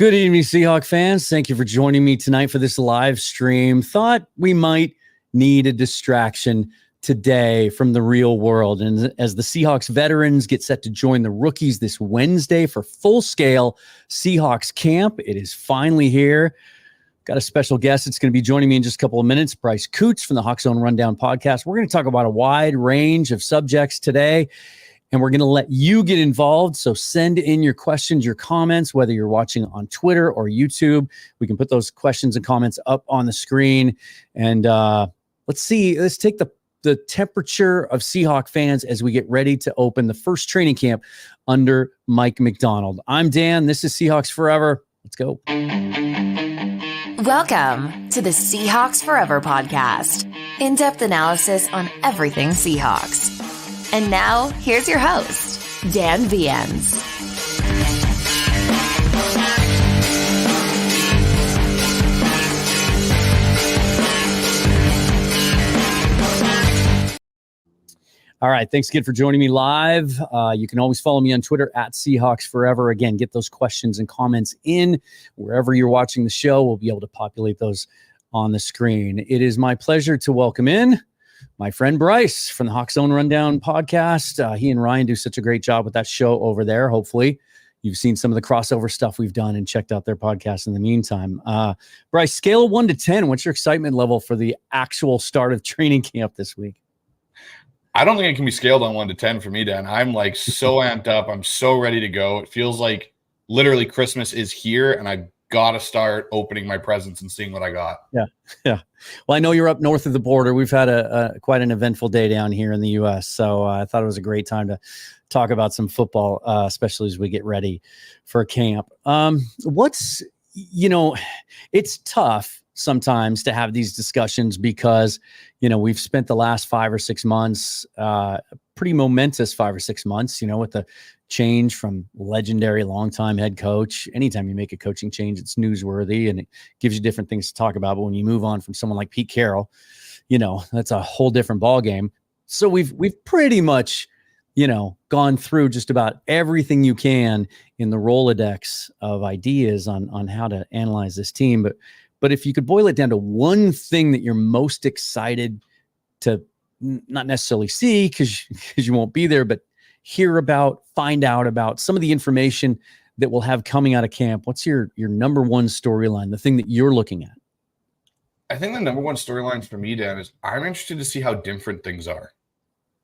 Good evening, Seahawk fans. Thank you for joining me tonight for this live stream. Thought we might need a distraction today from the real world. And as the Seahawks veterans get set to join the rookies this Wednesday for full-scale Seahawks camp, it is finally here. Got a special guest that's going to be joining me in just a couple of minutes, Bryce Coutts from the Hawks Own Rundown podcast. We're going to talk about a wide range of subjects today, and we're going to let you get involved. So send in your questions, your comments, whether you're watching on Twitter or YouTube. We can put those questions and comments up on the screen. And let's take the temperature of Seahawk fans as we get ready to open the first training camp under Mike Macdonald. I'm Dan. This is Seahawks Forever. Let's go. Welcome to the Seahawks Forever podcast. In-depth analysis on everything Seahawks. And now, here's your host, Dan Viens. All right. Thanks again for joining me live. You can always follow me on Twitter at Seahawks Forever. Again, get those questions and comments in wherever you're watching the show. We'll be able to populate those on the screen. It is my pleasure to welcome in my friend Bryce from the Hawks Own Rundown podcast. He and Ryan do such a great job with that show over there. Hopefully you've seen some of the crossover stuff we've done and checked out their podcast in the meantime. Bryce, scale of 1 to 10, what's your excitement level for the actual start of training camp this week? I don't think it can be scaled on 1 to 10 for me, Dan. I'm like so amped up. I'm so ready to go. It feels like literally Christmas is here, and I got to start opening my presents and seeing what I got. Yeah. Well, I know you're up north of the border. We've had quite an eventful day down here in the U.S., so I thought it was a great time to talk about some football, especially as we get ready for camp. It's tough sometimes to have these discussions because, we've spent the last 5 or 6 months, pretty momentous 5 or 6 months, with the change from legendary longtime head coach. Anytime you make a coaching change, it's newsworthy and it gives you different things to talk about. But when you move on from someone like Pete Carroll, that's a whole different ballgame. So we've pretty much, gone through just about everything you can in the Rolodex of ideas on how to analyze this team. But if you could boil it down to one thing that you're most excited to not necessarily see because you won't be there, but hear about, find out about some of the information that we'll have coming out of camp, what's your number one storyline, the thing that you're looking at? I think the number one storyline for me, Dan, is I'm interested to see how different things are.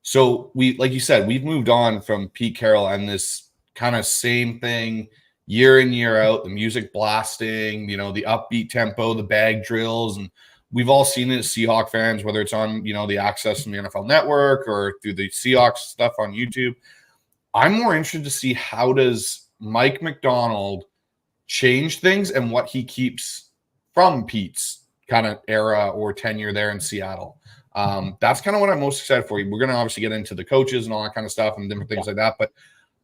So like you said, we've moved on from Pete Carroll and this kind of same thing year in, year out, the music blasting, the upbeat tempo, the bag drills. And we've all seen it as Seahawk fans, whether it's on, the access from the NFL Network or through the Seahawks stuff on YouTube. I'm more interested to see how does Mike Macdonald change things and what he keeps from Pete's kind of era or tenure there in Seattle. That's kind of what I'm most excited for. We're going to obviously get into the coaches and all that kind of stuff and different things like that. But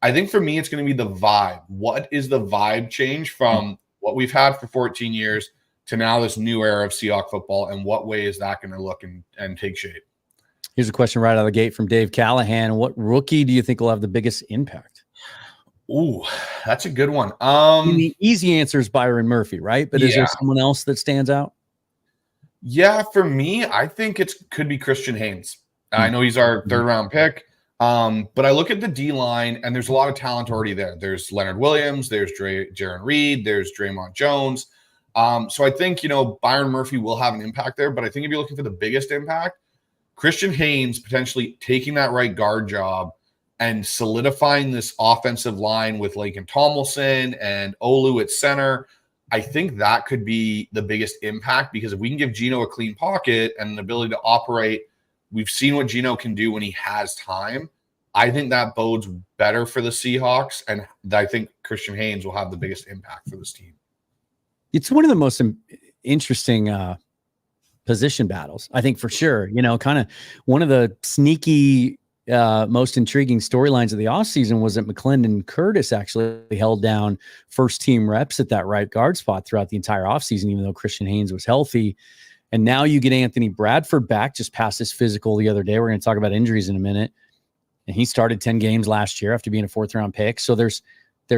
I think for me, it's going to be the vibe. What is the vibe change from what we've had for 14 years to now this new era of Seahawks football, and what way is that going to look and take shape? Here's a question right out of the gate from Dave Callahan. What rookie do you think will have the biggest impact? Ooh, that's a good one. The easy answer is Byron Murphy, right? But is there someone else that stands out? Yeah, for me, I think it could be Christian Haynes. I know he's our third-round pick. But I look at the D-line, and there's a lot of talent already there. There's Leonard Williams, there's Jaron Reed, there's Draymond Jones. So I think, Byron Murphy will have an impact there. But I think if you're looking for the biggest impact, Christian Haynes potentially taking that right guard job and solidifying this offensive line with Laken Tomlinson and Olu at center, I think that could be the biggest impact, because if we can give Geno a clean pocket and an ability to operate, we've seen what Geno can do when he has time. I think that bodes better for the Seahawks, and I think Christian Haynes will have the biggest impact for this team. It's one of the most interesting position battles, I think, for sure. Kind of one of the sneaky, most intriguing storylines of the offseason was that McClendon Curtis actually held down first-team reps at that right guard spot throughout the entire offseason, even though Christian Haynes was healthy. And now you get Anthony Bradford back, just past his physical the other day. We're going to talk about injuries in a minute. And he started 10 games last year after being a 4th-round pick. So there's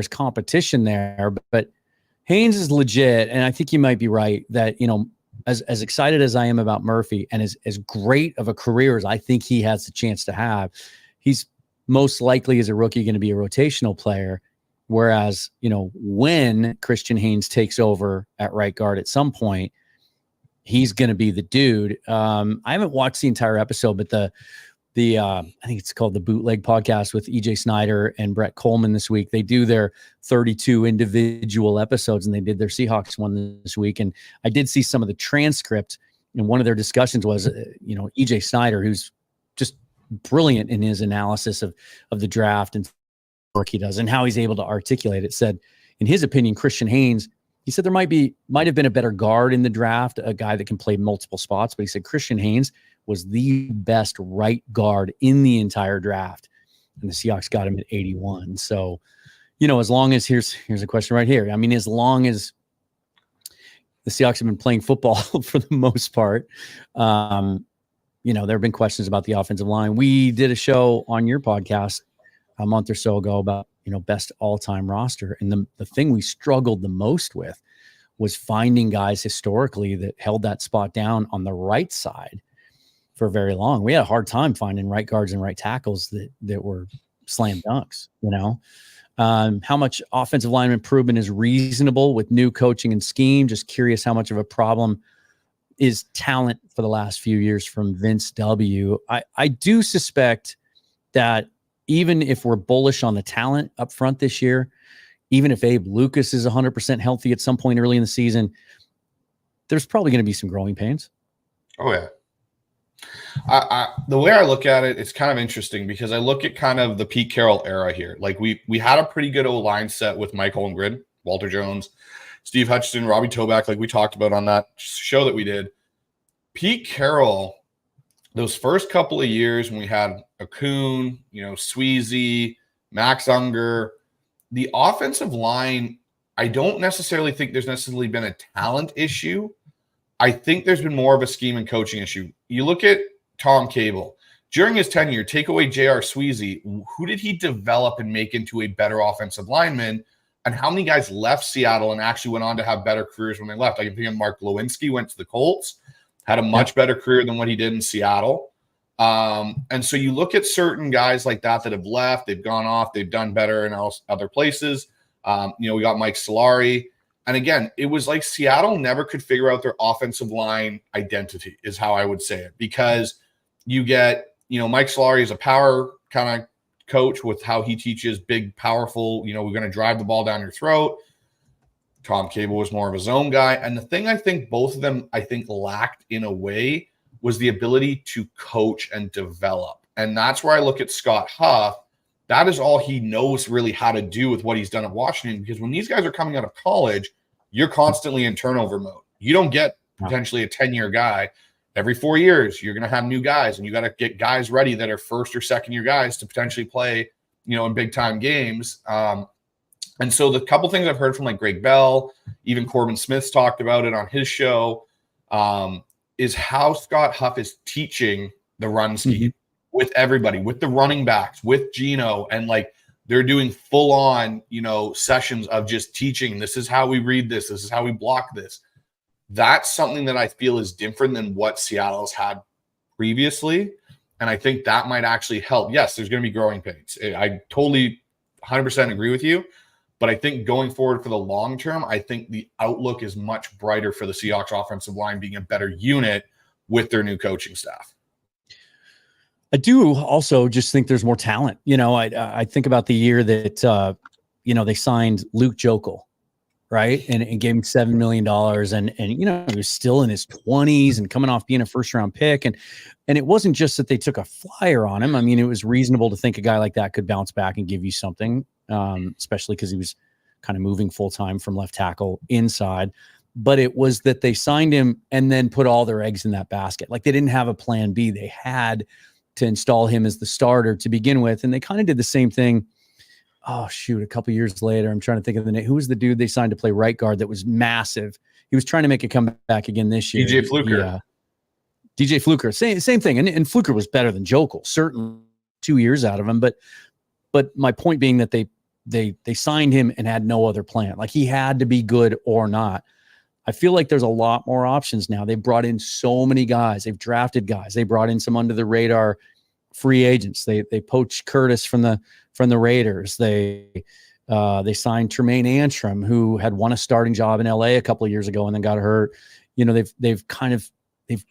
competition there. But Haynes is legit, and I think you might be right that, as excited as I am about Murphy and as great of a career as I think he has the chance to have, he's most likely as a rookie going to be a rotational player. Whereas, when Christian Haynes takes over at right guard at some point, he's going to be the dude. I haven't watched the entire episode, but the I think it's called the Bootleg Podcast with EJ Snyder and Brett Coleman this week. They do their 32 individual episodes, and they did their Seahawks one this week. And I did see some of the transcript, and one of their discussions was, EJ Snyder, who's just brilliant in his analysis of the draft and work he does and how he's able to articulate it, said, in his opinion, Christian Haynes, he said there might have been a better guard in the draft, a guy that can play multiple spots, but he said Christian Haynes was the best right guard in the entire draft. And the Seahawks got him at 81. So, as long as here's a question right here. I mean, as long as the Seahawks have been playing football for the most part, there have been questions about the offensive line. We did a show on your podcast a month or so ago about, best all-time roster. And the thing we struggled the most with was finding guys historically that held that spot down on the right side for very long. We had a hard time finding right guards and right tackles that were slam dunks, how much offensive line improvement is reasonable with new coaching and scheme. Just curious how much of a problem is talent for the last few years from Vince W. I do suspect that even if we're bullish on the talent up front this year, even if Abe Lucas is 100% healthy at some point early in the season, there's probably going to be some growing pains. Oh, yeah. The way I look at it, it's kind of interesting because I look at kind of the Pete Carroll era here. Like we had a pretty good O-line set with Mike Holmgren, Walter Jones, Steve Hutchinson, Robbie Toback, like we talked about on that show that we did. Pete Carroll, those first couple of years when we had Akun, Sweezy, Max Unger, the offensive line, I don't necessarily think there's necessarily been a talent issue. I think there's been more of a scheme and coaching issue. You look at Tom Cable. During his tenure, take away J.R. Sweezy, who did he develop and make into a better offensive lineman? And how many guys left Seattle and actually went on to have better careers when they left? I can think of Mark Lewinsky went to the Colts, had a much better career than what he did in Seattle. And so you look at certain guys like that have left, they've gone off, they've done better in other places. We got Mike Solari. And again, it was like Seattle never could figure out their offensive line identity is how I would say it, because you get, Mike Solari is a power kind of coach with how he teaches big, powerful, we're going to drive the ball down your throat. Tom Cable was more of a zone guy. And the thing I think both of them, lacked in a way was the ability to coach and develop. And that's where I look at Scott Huff. That is all he knows really how to do with what he's done at Washington, because when these guys are coming out of college, you're constantly in turnover mode. You don't get potentially a 10-year guy. Every 4 years, you're going to have new guys, and you got to get guys ready that are first or second-year guys to potentially play, in big-time games. And so the couple things I've heard from like Greg Bell, even Corbin Smith's talked about it on his show, is how Scott Huff is teaching the run scheme with everybody, with the running backs, with Geno, and like they're doing full on, sessions of just teaching. This is how we read this. This is how we block this. That's something that I feel is different than what Seattle's had previously. And I think that might actually help. Yes, there's going to be growing pains. I totally 100% agree with you. But I think going forward for the long term, I think the outlook is much brighter for the Seahawks offensive line being a better unit with their new coaching staff. I do also just think there's more talent. I think about the year that, they signed Luke Jokel, right? And gave him $7 million. And he was still in his 20s and coming off being a first-round pick. And it wasn't just that they took a flyer on him. I mean, it was reasonable to think a guy like that could bounce back and give you something, especially because he was kind of moving full-time from left tackle inside. But it was that they signed him and then put all their eggs in that basket. Like they didn't have a plan B. They had to install him as the starter to begin with. And they kind of did the same thing. Oh, shoot. A couple years later, I'm trying to think of the name. Who was the dude they signed to play right guard that was massive? He was trying to make a comeback again this year. DJ Fluker. DJ Fluker. Same thing. And Fluker was better than Jokel, certainly 2 years out of him. But my point being that they they signed him and had no other plan. Like he had to be good or not. I feel like there's a lot more options now. They've brought in so many guys. They've drafted guys. They brought in some under the radar free agents. They poached Curtis from the Raiders. They signed Tremaine Antrim, who had won a starting job in LA a couple of years ago and then got hurt. You know, they've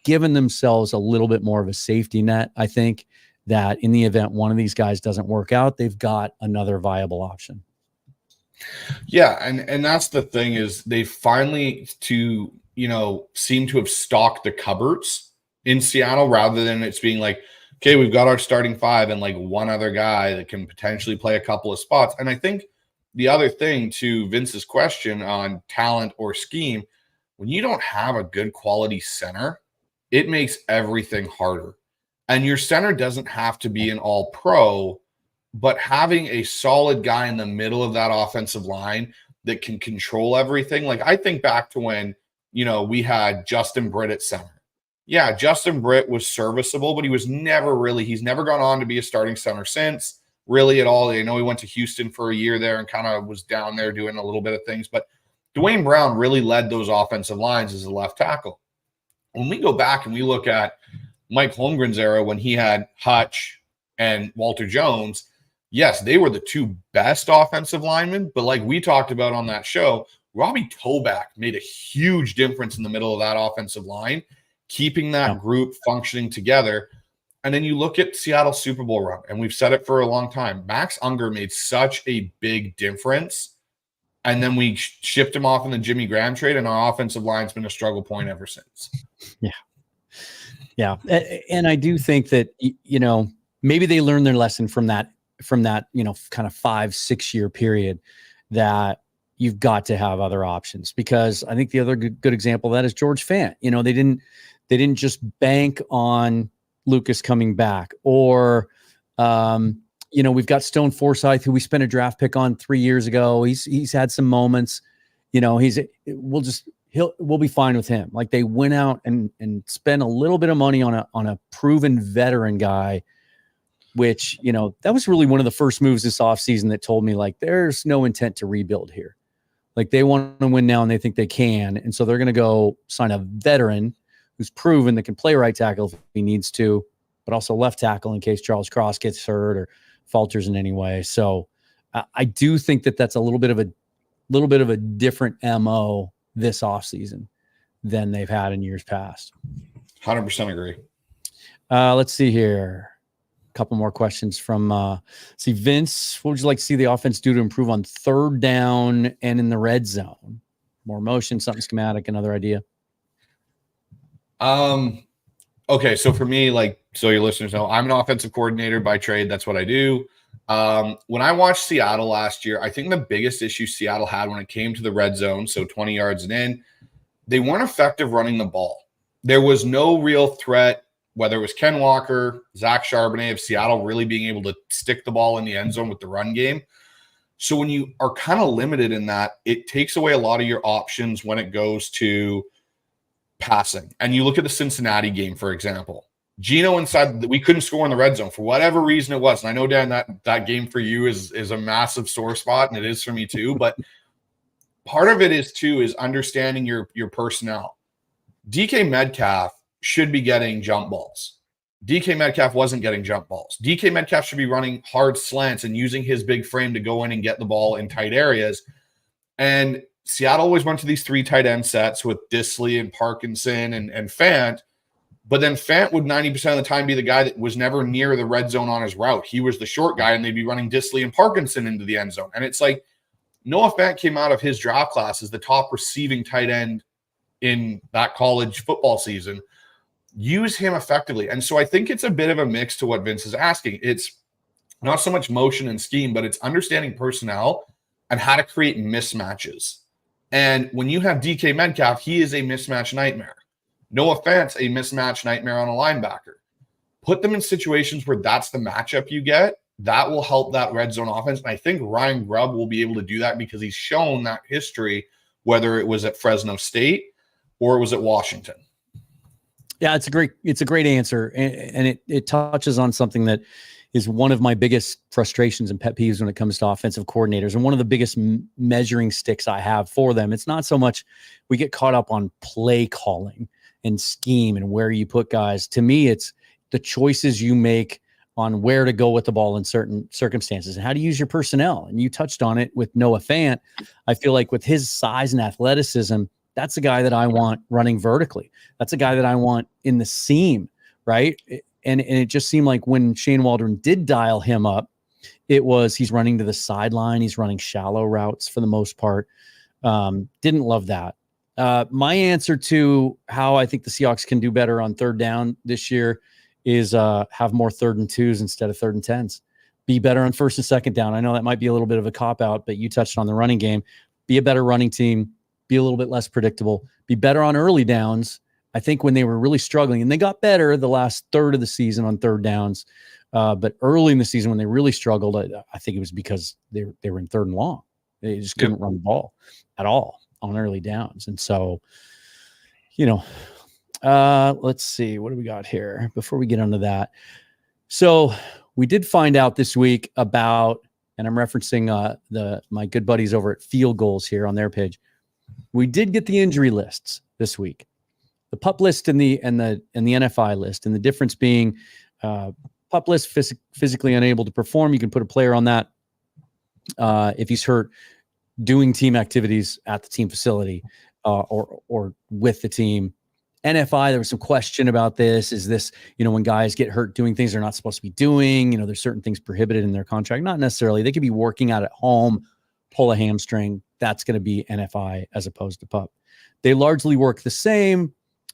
given themselves a little bit more of a safety net, I think, that in the event one of these guys doesn't work out, they've got another viable option. Yeah, and that's the thing is they finally seem to have stocked the cupboards in Seattle rather than it's being like, okay, we've got our starting five and like one other guy that can potentially play a couple of spots. And I think the other thing to Vince's question on talent or scheme, when you don't have a good quality center, it makes everything harder. And your center doesn't have to be an all pro, but having a solid guy in the middle of that offensive line that can control everything. Like I think back to when, we had Justin Britt at center. Yeah, Justin Britt was serviceable, but he's never gone on to be a starting center since really at all. I know he went to Houston for a year there and kind of was down there doing a little bit of things, but Dwayne Brown really led those offensive lines as a left tackle. When we go back and we look at Mike Holmgren's era when he had Hutch and Walter Jones, yes, they were the two best offensive linemen, but like we talked about on that show, Robbie Toback made a huge difference in the middle of that offensive line, keeping that group functioning together. And then you look at Seattle's Super Bowl run, and we've said it for a long time, Max Unger made such a big difference. And then we shipped him off in the Jimmy Graham trade, and our offensive line's been a struggle point ever since. Yeah. Yeah. And I do think that, maybe they learned their lesson from that, kind of 5-6 year period that you've got to have other options, because I think the other good example of that is George Fant. They didn't just bank on Lucas coming back or, we've got Stone Forsythe, who we spent a draft pick on 3 years ago. He's had some moments, we'll be fine with him. Like they went out and spent a little bit of money on a proven veteran guy, which, that was really one of the first moves this offseason that told me like, there's no intent to rebuild here. Like they want to win now and they think they can. And so they're going to go sign a veteran who's proven that can play right tackle if he needs to, but also left tackle in case Charles Cross gets hurt or falters in any way. So I do think that that's a little bit of a different MO this offseason than they've had in years past. 100% agree. Let's see here. A couple more questions from Vince. What would you like to see the offense do to improve on third down and in the red zone? More motion, something schematic, another idea. Okay, so for me, so your listeners know, I'm an offensive coordinator by trade. That's what I do. When I watched Seattle last year, I think the biggest issue Seattle had when it came to the red zone, so 20 yards and in, they weren't effective running the ball. There was no real threat, whether it was Ken Walker, Zach Charbonnet of Seattle really being able to stick the ball in the end zone with the run game. So when you are kind of limited in that, it takes away a lot of your options when it goes to passing. And you look at the Cincinnati game, for example. Geno we couldn't score in the red zone for whatever reason it was. And I know, Dan, that game for you is a massive sore spot, and it is for me too. But part of it is understanding your personnel. DK Metcalf should be getting jump balls. DK Metcalf wasn't getting jump balls. DK Metcalf should be running hard slants and using his big frame to go in and get the ball in tight areas. And Seattle always went to these 3 tight end sets with Disley and Parkinson and Fant. But then Fant would 90% of the time be the guy that was never near the red zone on his route. He was the short guy, and they'd be running Disley and Parkinson into the end zone. And it's like Noah Fant came out of his draft class as the top receiving tight end in that college football season. Use him effectively. And so I think it's a bit of a mix to what Vince is asking. It's not so much motion and scheme, but it's understanding personnel and how to create mismatches. And when you have DK Metcalf, he is a mismatch nightmare. Noah Fant's a mismatch nightmare on a linebacker. Put them in situations where that's the matchup you get. That will help that red zone offense. And I think Ryan Grubb will be able to do that because he's shown that history, whether it was at Fresno State or it was at Washington. Yeah, it's a great answer. And it touches on something that, is one of my biggest frustrations and pet peeves when it comes to offensive coordinators, and one of the biggest measuring sticks I have for them. It's not so much we get caught up on play calling and scheme and where you put guys. To me, it's the choices you make on where to go with the ball in certain circumstances and how to use your personnel. And you touched on it with Noah Fant. I feel like with his size and athleticism, that's a guy that I want running vertically. That's a guy that I want in the seam, right? And it just seemed like when Shane Waldron did dial him up, it was he's running to the sideline. He's running shallow routes for the most part. Didn't love that. My answer to how I think the Seahawks can do better on third down this year is have more 3rd and 2s instead of 3rd and 10s. Be better on 1st and 2nd down. I know that might be a little bit of a cop-out, but you touched on the running game. Be a better running team. Be a little bit less predictable. Be better on early downs. I think when they were really struggling, and they got better the last third of the season on 3rd downs, but early in the season when they really struggled, I think it was because they were in 3rd and long. They just couldn't run the ball at all on early downs. And so, let's see, what do we got here before we get into that? So we did find out this week about, and I'm referencing my good buddies over at Field Goals here on their page. We did get the injury lists this week, the PUP list and the NFI list, and the difference being PUP list physically unable to perform. You can put a player on that if he's hurt doing team activities at the team facility or with the team. NFI, there was some question about this. Is this, when guys get hurt doing things they're not supposed to be doing, there's certain things prohibited in their contract. Not necessarily. They could be working out at home, pull a hamstring. That's going to be NFI as opposed to PUP. They largely work the same.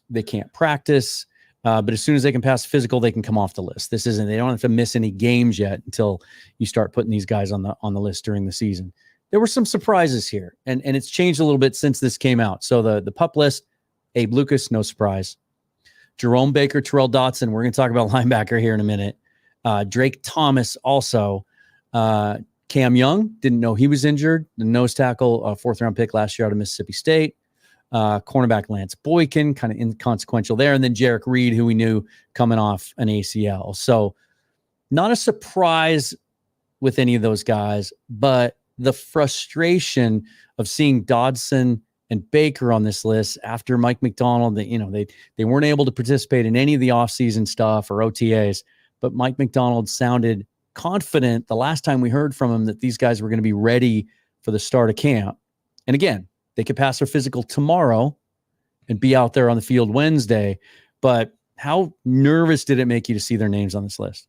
They can't practice. But as soon as they can pass physical, they can come off the list. They don't have to miss any games yet until you start putting these guys on the list during the season. There were some surprises here, and it's changed a little bit since this came out. So the PUP list, Abe Lucas, no surprise. Jerome Baker, Terrell Dotson, we're going to talk about linebacker here in a minute. Drake Thomas also. Cam Young, didn't know he was injured. The nose tackle, 4th-round pick last year out of Mississippi State. Cornerback Lance Boykin, kind of inconsequential there. And then Jarek Reed, who we knew coming off an ACL. So not a surprise with any of those guys, but the frustration of seeing Dodson and Baker on this list after Mike Macdonald, they weren't able to participate in any of the offseason stuff or OTAs, but Mike Macdonald sounded confident the last time we heard from him that these guys were going to be ready for the start of camp. And again, they could pass their physical tomorrow and be out there on the field Wednesday. But how nervous did it make you to see their names on this list?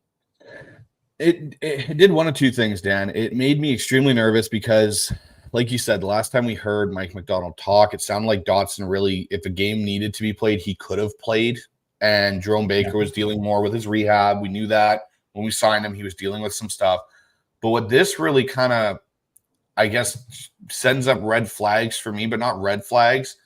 It did one of two things, Dan. It made me extremely nervous because, like you said, the last time we heard Mike Macdonald talk, it sounded like Dotson really, if a game needed to be played, he could have played. And Jerome Baker was dealing more with his rehab. We knew that when we signed him, he was dealing with some stuff. But what this really kind of, I guess, sends up red flags for me, but not red flags,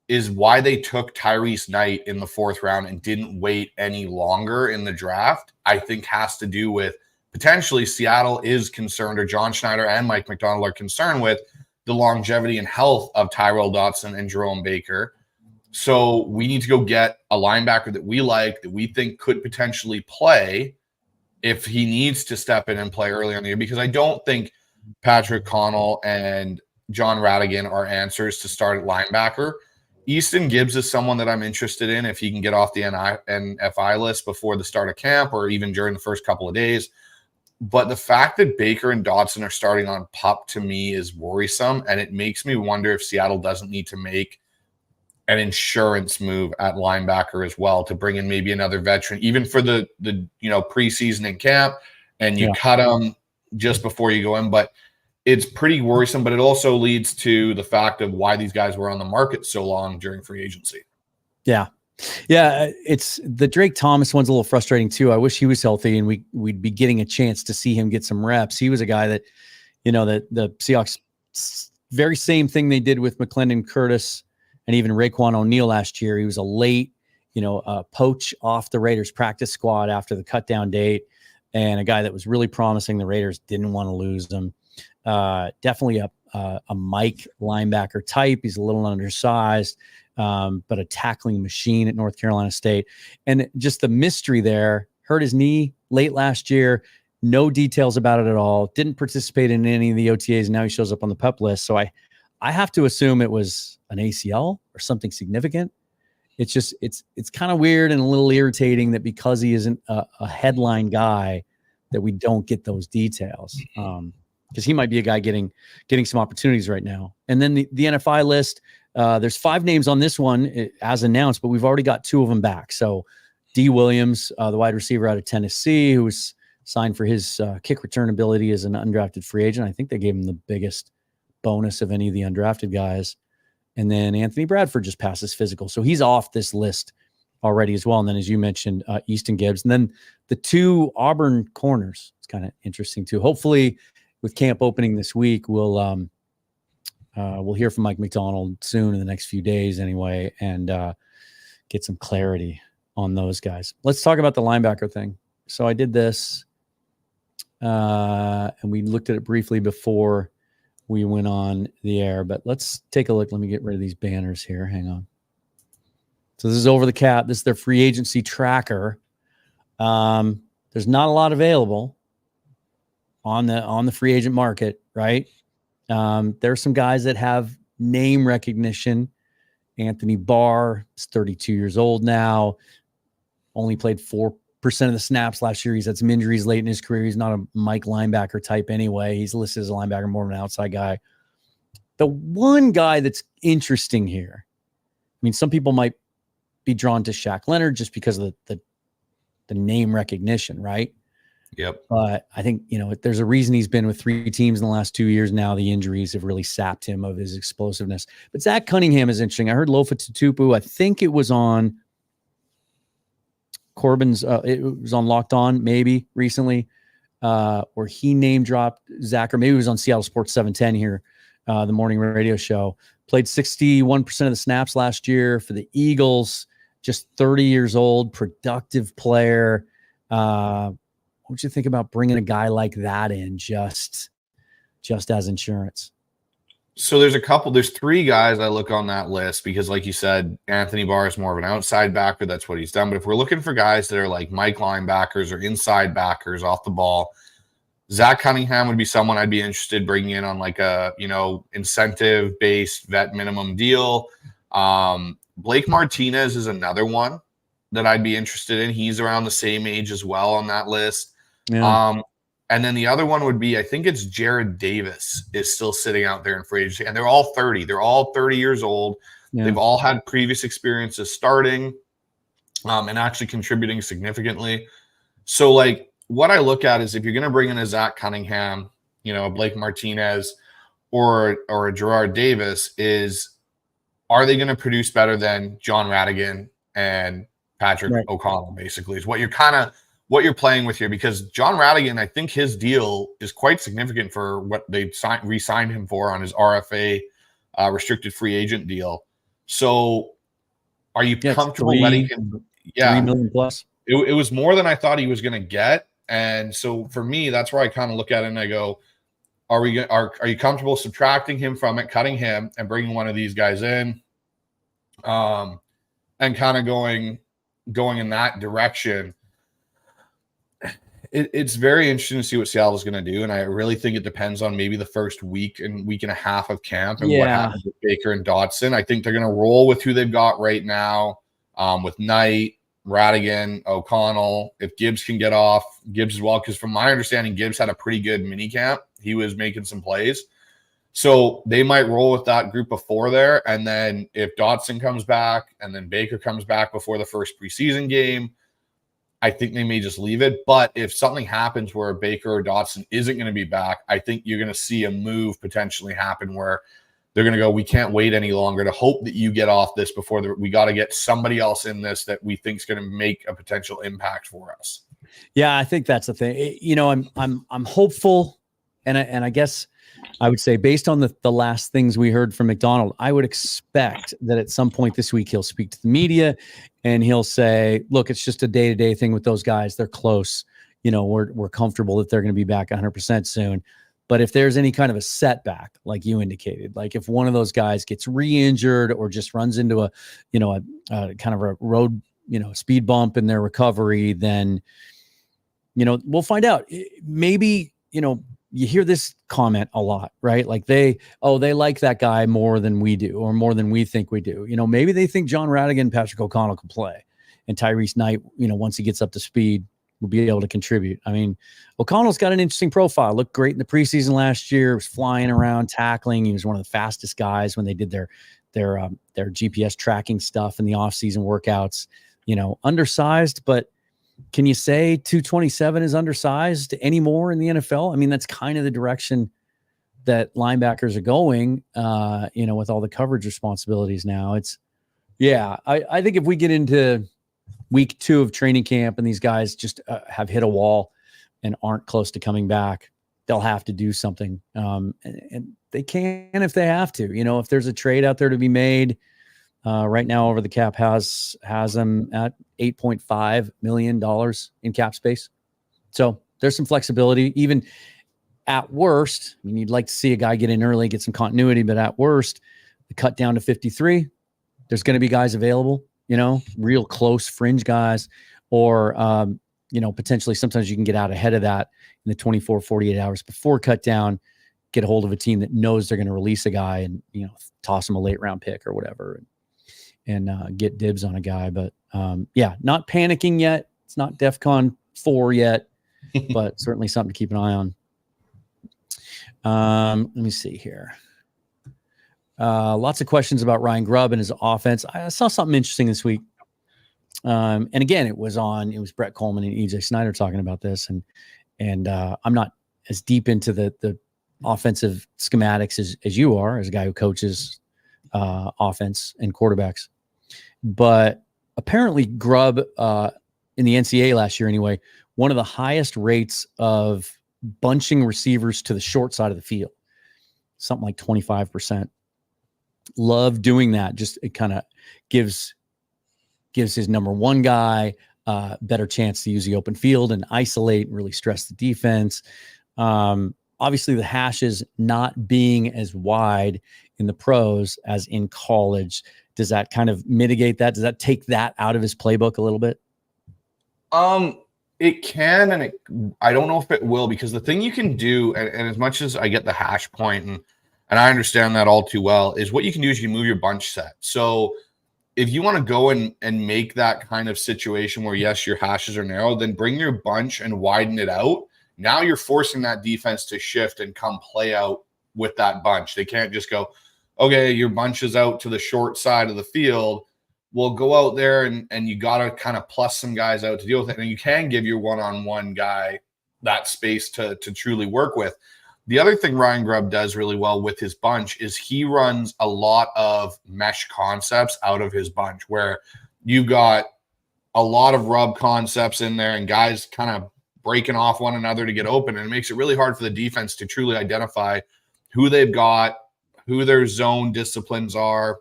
is why they took Tyrese Knight in the 4th round and didn't wait any longer in the draft. I think has to do with potentially Seattle is concerned, or John Schneider and Mike Macdonald are concerned with the longevity and health of Tyrell Dotson and Jerome Baker. So we need to go get a linebacker that we like, that we think could potentially play if he needs to step in and play early in the year, because I don't think Patrick Connell and John Radigan are answers to start at linebacker. Easton Gibbs is someone that I'm interested in if he can get off the NFI list before the start of camp or even during the first couple of days. But the fact that Baker and Dotson are starting on PUP to me is worrisome, and it makes me wonder if Seattle doesn't need to make an insurance move at linebacker as well to bring in maybe another veteran, even for the preseason and camp, and you cut them just before you go in. But it's pretty worrisome, but it also leads to the fact of why these guys were on the market so long during free agency. Yeah. Yeah, it's the Drake Thomas one's a little frustrating too. I wish he was healthy and we'd be getting a chance to see him get some reps. He was a guy that, that the Seahawks, very same thing they did with McClendon Curtis and even Raekwon O'Neal last year. He was a late, poach off the Raiders practice squad after the cut down date, and a guy that was really promising. The Raiders didn't want to lose him. Definitely a Mike linebacker type. He's a little undersized, but a tackling machine at North Carolina State. And just the mystery there, hurt his knee late last year, no details about it at all. Didn't participate in any of the OTAs. And now he shows up on the PUP list. So I have to assume it was an ACL or something significant. It's just, it's kind of weird and a little irritating that because he isn't a headline guy that we don't get those details. Because he might be a guy getting some opportunities right now. And then the NFI list, there's 5 names on this one as announced, but we've already got 2 of them back. So D. Williams, the wide receiver out of Tennessee, who was signed for his kick return ability as an undrafted free agent. I think they gave him the biggest bonus of any of the undrafted guys. And then Anthony Bradford just passed his physical. So he's off this list already as well. And then, as you mentioned, Easton Gibbs. And then the 2 Auburn corners. It's kind of interesting too. Hopefully with camp opening this week, we'll hear from Mike Macdonald soon in the next few days anyway, and get some clarity on those guys. Let's talk about the linebacker thing. So I did this and we looked at it briefly before we went on the air, but let's take a look. Let me get rid of these banners here. Hang on. So this is over the cap. This is their free agency tracker. There's not a lot available on the free agent market, right? There are some guys that have name recognition. Anthony Barr is 32 years old now. Only played 4% of the snaps last year. He's had some injuries late in his career. He's not a Mike linebacker type anyway. He's listed as a linebacker, more of an outside guy. The one guy that's interesting here, I mean, some people might be drawn to Shaq Leonard just because of the name recognition, right? Yep. But I think, there's a reason he's been with 3 teams in the last 2 years now. The injuries have really sapped him of his explosiveness. But Zach Cunningham is interesting. I heard Lofa Tutupu, I think it was on Corbin's, it was on Locked On maybe recently, where he name dropped Zach, or maybe it was on Seattle Sports 710 here, the morning radio show. Played 61% of the snaps last year for the Eagles, just 30 years old, productive player. What do you think about bringing a guy like that in just as insurance? So there's 3 guys I look on that list because, like you said, Anthony Barr is more of an outside backer. That's what he's done. But if we're looking for guys that are like Mike linebackers or inside backers off the ball, Zach Cunningham would be someone I'd be interested bringing in on like a, incentive-based vet minimum deal. Blake Martinez is another one that I'd be interested in. He's around the same age as well on that list. Yeah. And then the other one would be, I think it's Jared Davis is still sitting out there in free agency. And they're all 30. They're all 30 years old. Yeah. They've all had previous experiences starting and actually contributing significantly. So, like, what I look at is if you're going to bring in a Zach Cunningham, a Blake Martinez or a Gerard Davis, are they going to produce better than John Radigan and Patrick O'Connell, basically, is what you're playing with here, because John Radigan, I think his deal is quite significant for what they re-signed him for on his RFA restricted free agent deal. So are you comfortable letting him? Yeah. $3 million plus. It was more than I thought he was going to get. And so for me, that's where I kind of look at it and I go, are you comfortable subtracting him from it, cutting him and bringing one of these guys in and kind of going in that direction? It's very interesting to see what Seattle is going to do, and I really think it depends on maybe the first week and a half of camp and what happens with Baker and Dotson. I think they're going to roll with who they've got right now, with Knight, Radigan, O'Connell. If Gibbs can get off, Gibbs as well, because from my understanding, Gibbs had a pretty good mini camp. He was making some plays. So they might roll with that group of 4 there, and then if Dotson comes back and then Baker comes back before the first preseason game, I think they may just leave it. But if something happens where Baker or Dotson isn't going to be back, I think you're going to see a move potentially happen where they're going to go, we can't wait any longer to hope that you get off this before we got to get somebody else in this that we think is going to make a potential impact for us. Yeah, I think that's the thing. I'm hopeful, and I guess I would say based on the last things we heard from McDonald, I would expect that at some point this week he'll speak to the media and he'll say, look, it's just a day-to-day thing with those guys. They're close. We're comfortable that they're going to be back 100% soon. But if there's any kind of a setback, like you indicated, like if one of those guys gets re-injured or just runs into a kind of a road, speed bump in their recovery, then we'll find out. Maybe, you hear this comment a lot, right? Like they like that guy more than we do, or more than we think we do. Maybe they think John Radigan, Patrick O'Connell can play, and Tyrese Knight, once he gets up to speed, will be able to contribute. I mean, O'Connell's got an interesting profile. Looked great in the preseason last year. Was flying around, tackling. He was one of the fastest guys when they did their GPS tracking stuff in the offseason workouts. Undersized, but can you say 227 is undersized anymore in the NFL? I mean, that's kind of the direction that linebackers are going, with all the coverage responsibilities now. I think if we get into week 2 of training camp and these guys just have hit a wall and aren't close to coming back, they'll have to do something. And they can if they have to. If there's a trade out there to be made, right now over the cap has them at $8.5 million in cap space. So there's some flexibility. Even at worst, I mean, you'd like to see a guy get in early, get some continuity, but at worst, the cut down to 53, there's going to be guys available, real close fringe guys, or, potentially sometimes you can get out ahead of that in the 24, 48 hours before cut down, get a hold of a team that knows they're going to release a guy and, toss him a late round pick or whatever and get dibs on a guy. But not panicking yet. It's not DEFCON 4 yet, but certainly something to keep an eye on. Let me see here. Lots of questions about Ryan Grub and his offense. I saw something interesting this week. And again, it was Brett Coleman and EJ Snyder talking about this. And I'm not as deep into the offensive schematics as you are, as a guy who coaches offense and quarterbacks. But apparently Grub in the NCAA last year anyway, one of the highest rates of bunching receivers to the short side of the field, something like 25%. Love doing that. Just it kind of gives his number one guy better chance to use the open field and isolate and really stress the defense. Obviously the hashes not being as wide in the pros as in college. Does that kind of mitigate that? Does that take that out of his playbook a little bit? It can, and I don't know if it will, because the thing you can do, and as much as I get the hash point, and I understand that all too well, is what you can do is you can move your bunch set. So if you want to go and make that kind of situation where, yes, your hashes are narrow, then bring your bunch and widen it out. Now you're forcing that defense to shift and come play out with that bunch. They can't just go, okay, your bunch is out to the short side of the field. We'll go out there and you got to kind of plus some guys out to deal with it. And you can give your one-on-one guy that space to truly work with. The other thing Ryan Grubb does really well with his bunch is he runs a lot of mesh concepts out of his bunch, where you got a lot of rub concepts in there and guys kind of breaking off one another to get open. And it makes it really hard for the defense to truly identify who they've got, who their zone disciplines are.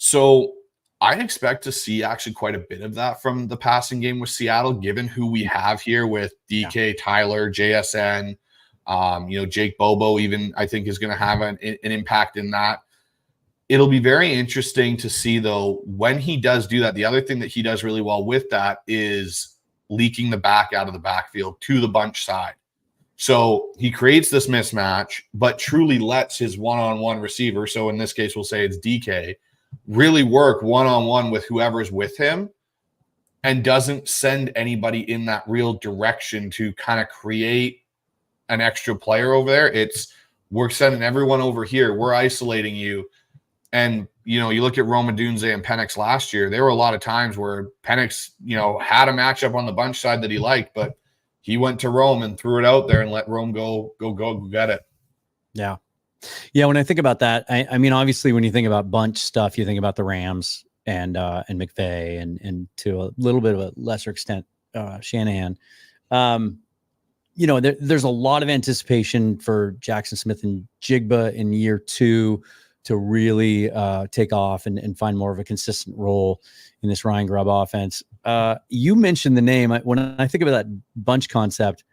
So I'd expect to see actually quite a bit of that from the passing game with Seattle, given who we have here with DK, Tyler, JSN, Jake Bobo even, I think, is going to have an impact in that. It'll be very interesting to see, though, when he does do that. The other thing that he does really well with that is leaking the back out of the backfield to the bunch side. So he creates this mismatch, but truly lets his one-on-one receiver, so in this case, we'll say it's DK, really work one-on-one with whoever's with him, and doesn't send anybody in that real direction to kind of create an extra player over there. It's, we're sending everyone over here. We're isolating you. And, you look at Roma Dunze and Penix last year, there were a lot of times where Penix, had a matchup on the bunch side that he liked, but he went to Rome and threw it out there and let Rome go get it. Yeah. Yeah. When I think about that, I mean, obviously when you think about bunch stuff, you think about the Rams and McVay and to a little bit of a lesser extent, Shanahan. There's a lot of anticipation for Jackson Smith and Jigba in year 2 to really take off and find more of a consistent role in this Ryan Grubb offense. You mentioned the name. When I think about that bunch concept,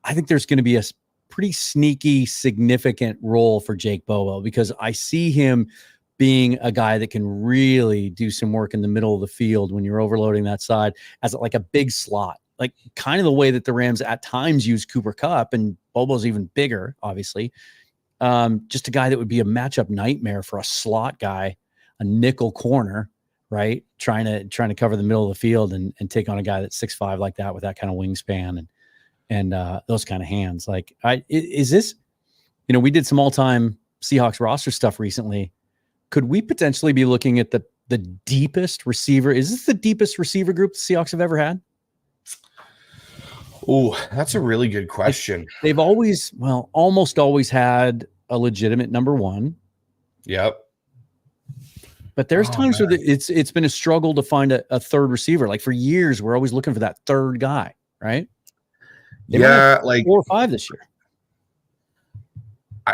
I think there's going to be a pretty sneaky, significant role for Jake Bobo, because I see him being a guy that can really do some work in the middle of the field when you're overloading that side as like a big slot. like kind of the way that the Rams at times use Cooper Kupp, and Bobo's even bigger, obviously. Just a guy that would be a matchup nightmare for a slot guy, a nickel corner, right? Trying to cover the middle of the field and take on a guy that's 6'5" like that with that kind of wingspan and those kind of hands. Like, is this, we did some all-time Seahawks roster stuff recently. Could we potentially be looking at the deepest receiver? Is this the deepest receiver group the Seahawks have ever had? Oh, that's a really good question. They've almost always had a legitimate number one. Yep. But there's times where it's been a struggle to find a third receiver. Like for years, we're always looking for that third guy, right? They like 4 or 5 this year.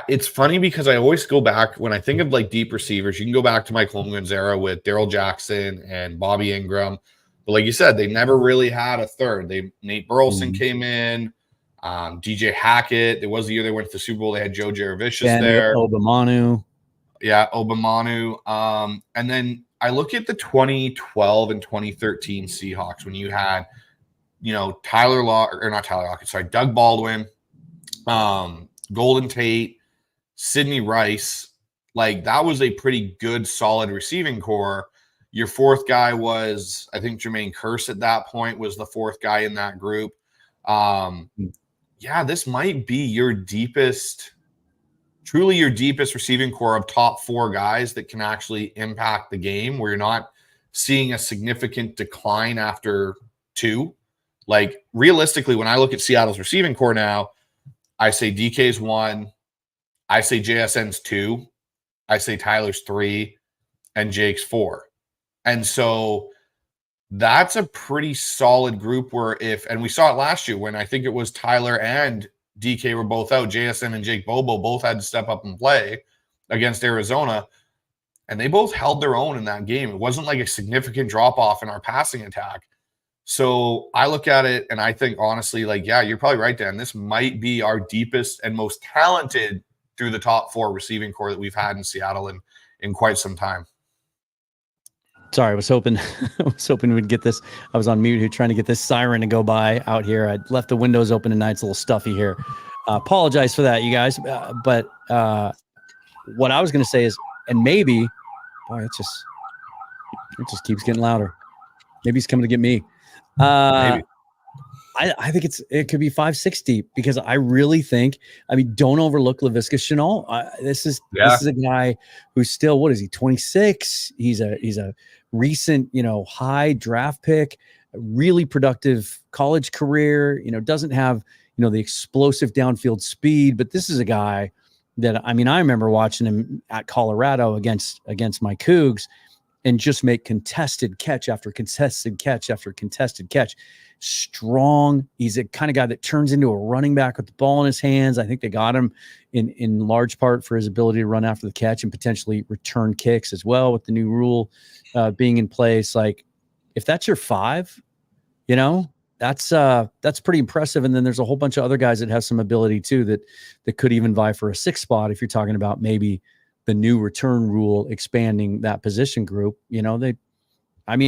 It's funny because I always go back when I think of like deep receivers. You can go back to Mike Holmgren's era with Darrell Jackson and Bobby Ingram. But like you said, they never really had a third. Nate Burleson came in, DJ Hackett. It was the year they went to the Super Bowl. They had Joe Jaravicious there. Obamanu. Yeah, Obamanu. And then I look at the 2012 and 2013 Seahawks when you had, Doug Baldwin, Golden Tate, Sidney Rice. Like that was a pretty good, solid receiving core. Your fourth guy was, I think, Jermaine Kearse at that point was the fourth guy in that group. This might be truly your deepest receiving core of top 4 guys that can actually impact the game, where you're not seeing a significant decline after 2. Like realistically, when I look at Seattle's receiving core now, I say DK's 1, I say JSN's 2, I say Tyler's 3, and Jake's 4. And so that's a pretty solid group and we saw it last year when I think it was Tyler and DK were both out. JSN and Jake Bobo both had to step up and play against Arizona, and they both held their own in that game. It wasn't like a significant drop-off in our passing attack. So I look at it and I think honestly, you're probably right, Dan. This might be our deepest and most talented through the top 4 receiving core that we've had in Seattle in quite some time. Sorry, I was hoping we'd get this. I was on mute here trying to get this siren to go by out here. I left the windows open tonight. It's a little stuffy here. Apologize for that, you guys. But what I was going to say is, and maybe, boy, it just keeps getting louder. Maybe he's coming to get me. Maybe. I think it could be 5-6 deep because I really think, don't overlook Laviska Shenault. This is a guy who's still, what is he, 26? He's a recent, high draft pick, really productive college career, doesn't have, the explosive downfield speed, but this is a guy that, I remember watching him at Colorado against my Cougs and just make contested catch after contested catch after contested catch. Strong. He's a kind of guy that turns into a running back with the ball in his hands. I think they got him in large part for his ability to run after the catch and potentially return kicks as well with the new rule being in place. Like if that's your 5, that's pretty impressive. And then there's a whole bunch of other guys that have some ability too that could even vie for a 6 spot if you're talking about maybe the new return rule expanding that position group. I'm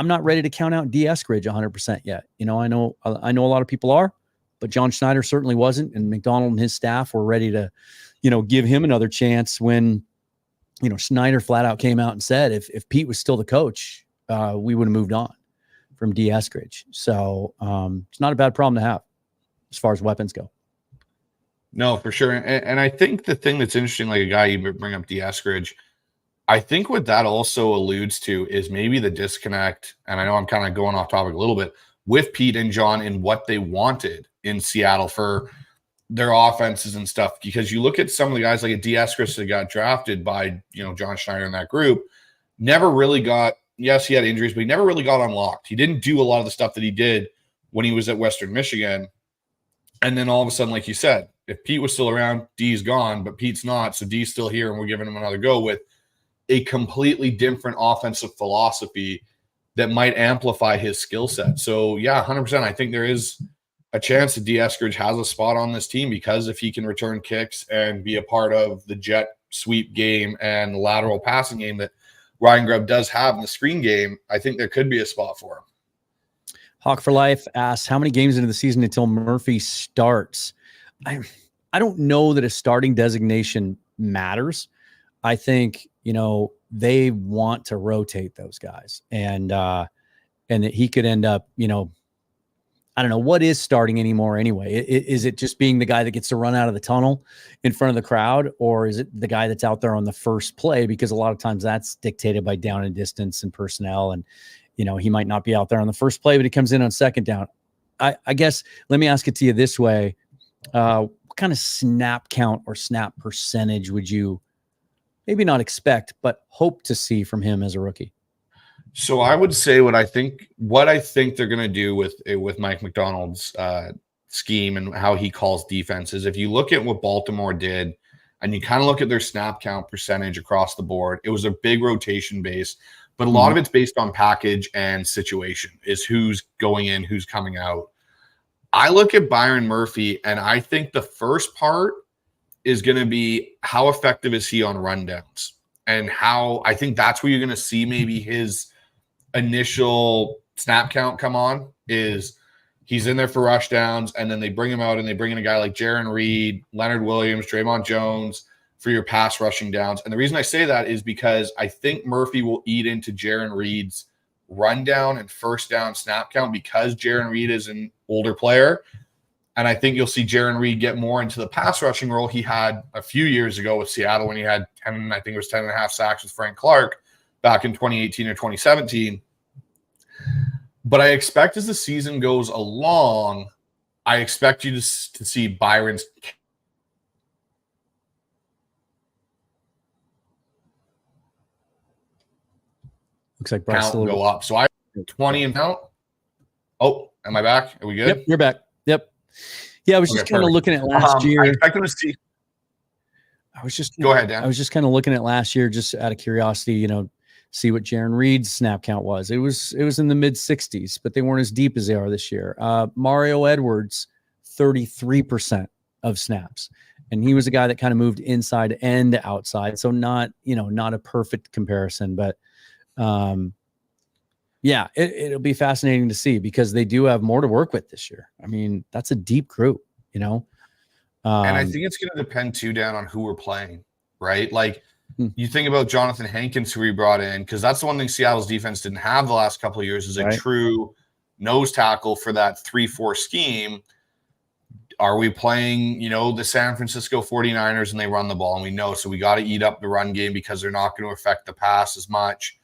not ready to count out D. Eskridge 100% yet. I know a lot of people are, but John Schneider certainly wasn't, and McDonald and his staff were ready to, give him another chance when, Schneider flat out came out and said if Pete was still the coach, we would have moved on from D. Eskridge. So it's not a bad problem to have as far as weapons go. No, for sure. And I think the thing that's interesting, like a guy you bring up D. Eskridge, I think what that also alludes to is maybe the disconnect, and I know I'm kind of going off topic a little bit, with Pete and John and what they wanted in Seattle for their offenses and stuff. Because you look at some of the guys like a D. Eskridge that got drafted by, John Schneider in that group, never really got, yes, he had injuries, but he never really got unlocked. He didn't do a lot of the stuff that he did when he was at Western Michigan. And then all of a sudden, like you said, if Pete was still around, D's gone, but Pete's not, so D's still here, and we're giving him another go with a completely different offensive philosophy that might amplify his skill set. So, 100%. I think there is a chance that D. Eskridge has a spot on this team because if he can return kicks and be a part of the jet sweep game and the lateral passing game that Ryan Grubb does have in the screen game, I think there could be a spot for him. Hawk for Life asks, how many games into the season until Murphy starts? I don't know that a starting designation matters. I think, they want to rotate those guys, and that he could end up, I don't know what is starting anymore anyway. Is it just being the guy that gets to run out of the tunnel in front of the crowd, or is it the guy that's out there on the first play? Because a lot of times that's dictated by down and distance and personnel. And, he might not be out there on the first play, but he comes in on second down. I guess, let me ask it to you this way. What kind of snap count or snap percentage would you maybe not expect, but hope to see from him as a rookie? So I would say what I think they're going to do with Mike Macdonald's scheme and how he calls defenses. If you look at what Baltimore did and you kind of look at their snap count percentage across the board, it was a big rotation base, but a lot of it's based on package and situation, is who's going in, who's coming out. I look at Byron Murphy, and I think the first part is going to be how effective is he on rundowns, and how I think that's where you're going to see maybe his initial snap count come on. Is he's in there for rush downs, and then they bring him out and they bring in a guy like Jaron Reed, Leonard Williams, Draymond Jones for your pass rushing downs. And the reason I say that is because I think Murphy will eat into Jaron Reed's rundown and first down snap count, because Jaron Reed is an older player. And I think you'll see Jaron Reed get more into the pass rushing role he had a few years ago with Seattle when he had 10 and a half sacks with Frank Clark back in 2018 or 2017. But I expect as the season goes along, I expect you to see Byron's looks like Bryce count go up. So I 20 and count. Oh, am I back? Are we good? Yep, you're back. Yep. Yeah, I was just kind of looking at last year. I expect to see. Go ahead, Dan. I was just kind of looking at last year, just out of curiosity, see what Jaron Reed's snap count was. It was in the mid 60s, but they weren't as deep as they are this year. Mario Edwards, 33% of snaps. And he was a guy that kind of moved inside and outside. So not a perfect comparison, but yeah, it'll be fascinating to see, because they do have more to work with this year. I mean, that's a deep group, and I think it's going to depend too, Dan, on who we're playing, right? Like, you think about Jonathan Hankins, who we brought in, because that's the one thing Seattle's defense didn't have the last couple of years, is a true nose tackle for that 3-4 scheme. Are we playing, the San Francisco 49ers and they run the ball, and we know, so we got to eat up the run game because they're not going to affect the pass as much.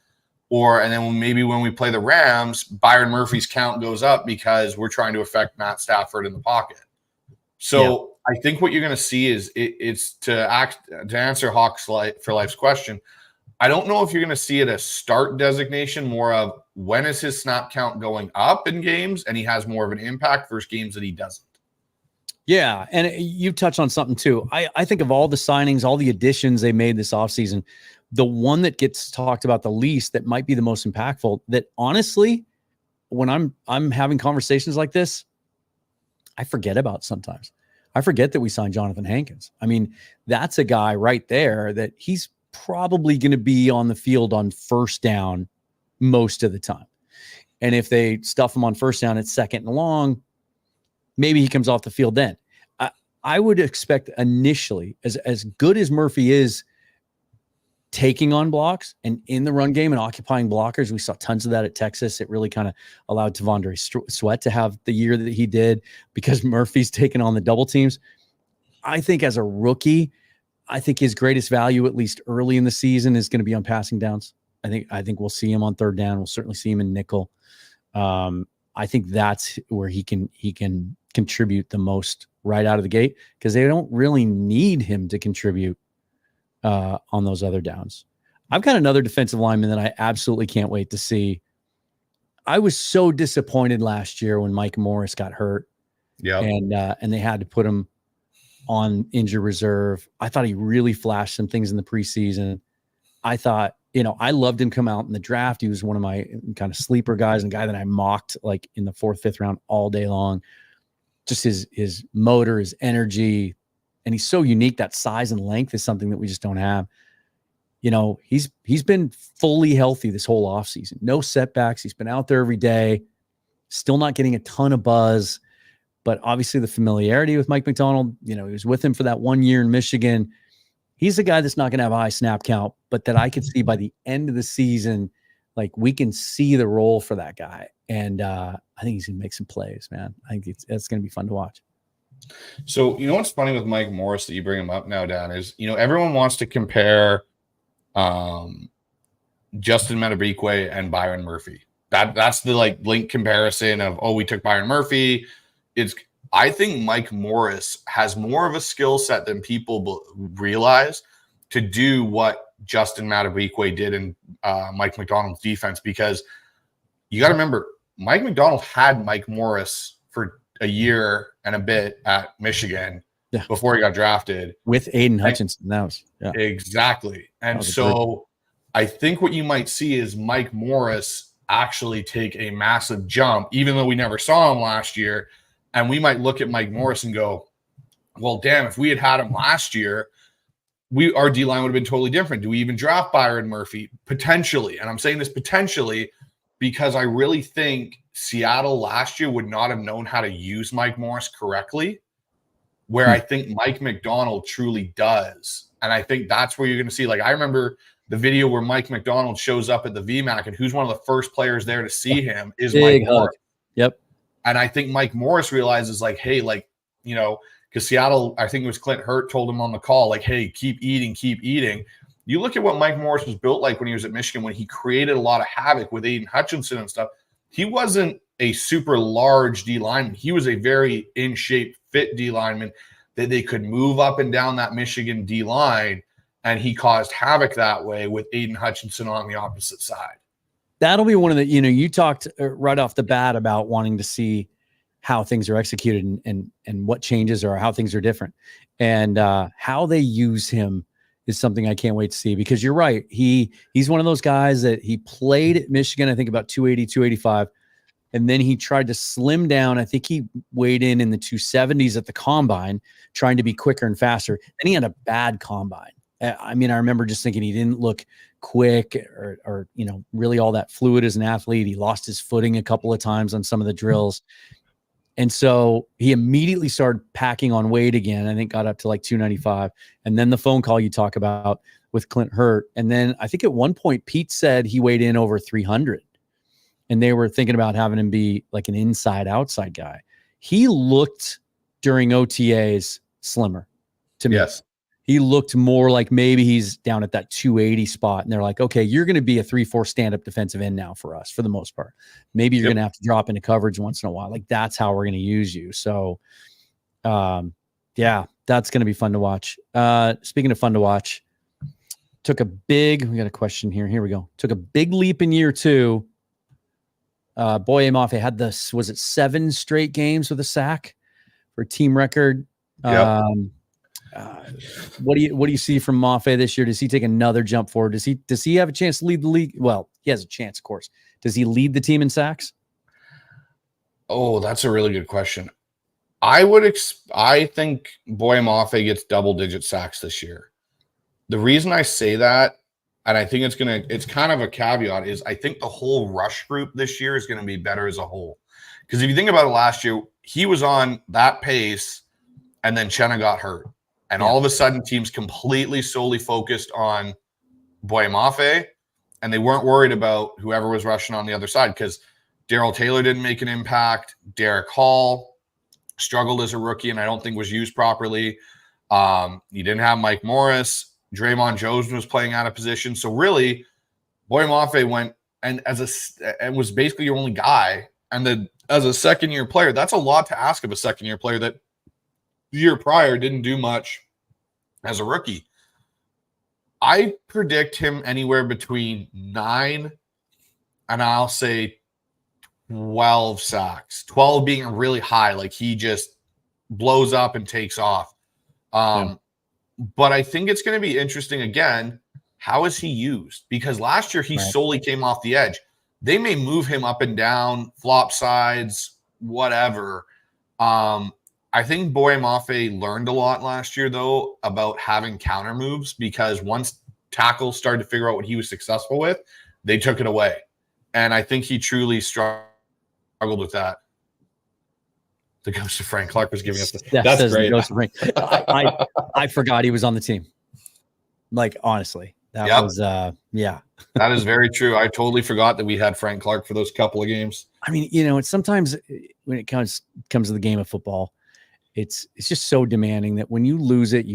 And then maybe when we play the Rams, Byron Murphy's count goes up because we're trying to affect Matt Stafford in the pocket. So I think what you're going to see is it's to answer Hawks for Life's question. I don't know if you're going to see it as start designation, more of when is his snap count going up in games and he has more of an impact versus games that he doesn't. Yeah, and you touched on something too. I think of all the signings, all the additions they made this offseason, the one that gets talked about the least, that might be the most impactful, that honestly, when I'm having conversations like this, I forget about sometimes. I forget that we signed Jonathan Hankins. I mean, that's a guy right there that he's probably going to be on the field on first down most of the time. And if they stuff him on first down at second and long, maybe he comes off the field then. I would expect initially, as good as Murphy is taking on blocks and in the run game and occupying blockers, we saw tons of that at Texas. It really kind of allowed T'Vondre Sweat to have the year that he did because Murphy's taken on the double teams. I think as a rookie, I think his greatest value, at least early in the season, is going to be on passing downs. I think we'll see him on third down. We'll certainly see him in nickel. I think that's where he can contribute the most right out of the gate, because they don't really need him to contribute on those other downs. I've got another defensive lineman that I absolutely can't wait to see. I was so disappointed last year when Mike Morris got hurt. Yeah, and they had to put him on injured reserve. I thought he really flashed some things in the preseason. I thought, I loved him come out in the draft. He was one of my kind of sleeper guys, and a guy that I mocked like in the 4th, 5th round all day long. Just his motor, his energy, and he's so unique. That size and length is something that we just don't have. He's been fully healthy this whole offseason. No setbacks. He's been out there every day. still not getting a ton of buzz, but obviously the familiarity with Mike Macdonald, he was with him for that 1 year in Michigan. He's a guy that's not going to have a high snap count, but that I could see by the end of the season, like we can see the role for that guy. And I think he's going to make some plays, man. I think it's going to be fun to watch. So, what's funny with Mike Morris that you bring him up now, Dan, is, everyone wants to compare Justin Madubuike and Byron Murphy. That's the link comparison of, we took Byron Murphy. I think Mike Morris has more of a skill set than people realize to do what Justin Madubuike did in Mike Macdonald's defense, because you got to remember, Mike Macdonald had Mike Morris for a year and a bit at Michigan before he got drafted. With Aiden Hutchinson. Exactly. And so I think what you might see is Mike Morris actually take a massive jump, even though we never saw him last year. And we might look at Mike Morris and go, well, damn, if we had him last year, our D-line would have been totally different. Do we even draft Byron Murphy? Potentially. And I'm saying this potentially because I really think Seattle last year would not have known how to use Mike Morris correctly, where I think Mike Macdonald truly does. And I think that's where you're going to see, I remember the video where Mike Macdonald shows up at the VMAC, and who's one of the first players there to see him is Mike Morris. Yep. And I think Mike Morris realizes, hey, because Seattle, I think it was Clint Hurt told him on the call, hey, keep eating, keep eating. You look at what Mike Morris was built like when he was at Michigan, when he created a lot of havoc with Aiden Hutchinson and stuff. He wasn't a super large D lineman. He was a very in shape, fit D lineman that they could move up and down that Michigan D line. And he caused havoc that way with Aiden Hutchinson on the opposite side. That'll be one of the, you talked right off the bat about wanting to see how things are executed and what changes or how things are different. And how they use him is something I can't wait to see, because you're right. He's one of those guys that he played at Michigan, I think about 280, 285. And then he tried to slim down. I think he weighed in the 270s at the combine, trying to be quicker and faster. And he had a bad combine. I remember just thinking he didn't look quick or really all that fluid as an athlete. He lost his footing a couple of times on some of the drills. And so he immediately started packing on weight again. I think got up to 295. And then the phone call you talk about with Clint Hurt. And then I think at one point Pete said he weighed in over 300. And they were thinking about having him be an inside outside guy. He looked during OTAs slimmer to me. Yes. He looked more like maybe he's down at that 280 spot. And they're like, okay, you're going to be a 3-4 stand-up defensive end now for us for the most part. Maybe you're going to have to drop into coverage once in a while. That's how we're going to use you. So, that's going to be fun to watch. Speaking of fun to watch, we got a question here. Here we go. Took a big leap in year 2. Boye Mafe had was it 7 straight games with a sack for team record? Yep. What do you see from Mafe this year? Does he take another jump forward? Does he have a chance to lead the league? Well, he has a chance, of course. Does he lead the team in sacks? Oh, that's a really good question. I think Boye Mafe gets double-digit sacks this year. The reason I say that, and I think it's kind of a caveat, is I think the whole rush group this year is going to be better as a whole. Because if you think about it, last year, he was on that pace, and then Chenna got hurt. And all of a sudden, teams completely solely focused on Boye Mafe, and they weren't worried about whoever was rushing on the other side, because Darrell Taylor didn't make an impact. Derek Hall struggled as a rookie, and I don't think was used properly. You didn't have Mike Morris. Draymond Jones was playing out of position. So really, Boye Mafe went and was basically your only guy. And then as a second-year player, that's a lot to ask of a second-year player that the year prior didn't do much as a rookie. I predict him anywhere between 9 and I'll say 12 sacks. 12 being really high, he just blows up and takes off. But I think it's going to be interesting again. How is he used? Because last year he solely came off the edge. They may move him up and down, flop sides, whatever. I think Boye Mafe learned a lot last year, though, about having counter moves, because once tackles started to figure out what he was successful with, they took it away. And I think he truly struggled struggled with that. The ghost of Frank Clark was giving us the. Yeah, That's great. I forgot he was on the team. Like, honestly, that was yeah. That is very true. I totally forgot that we had Frank Clark for those couple of games. I mean, it's sometimes when it comes to the game of football, it's just so demanding that when you lose it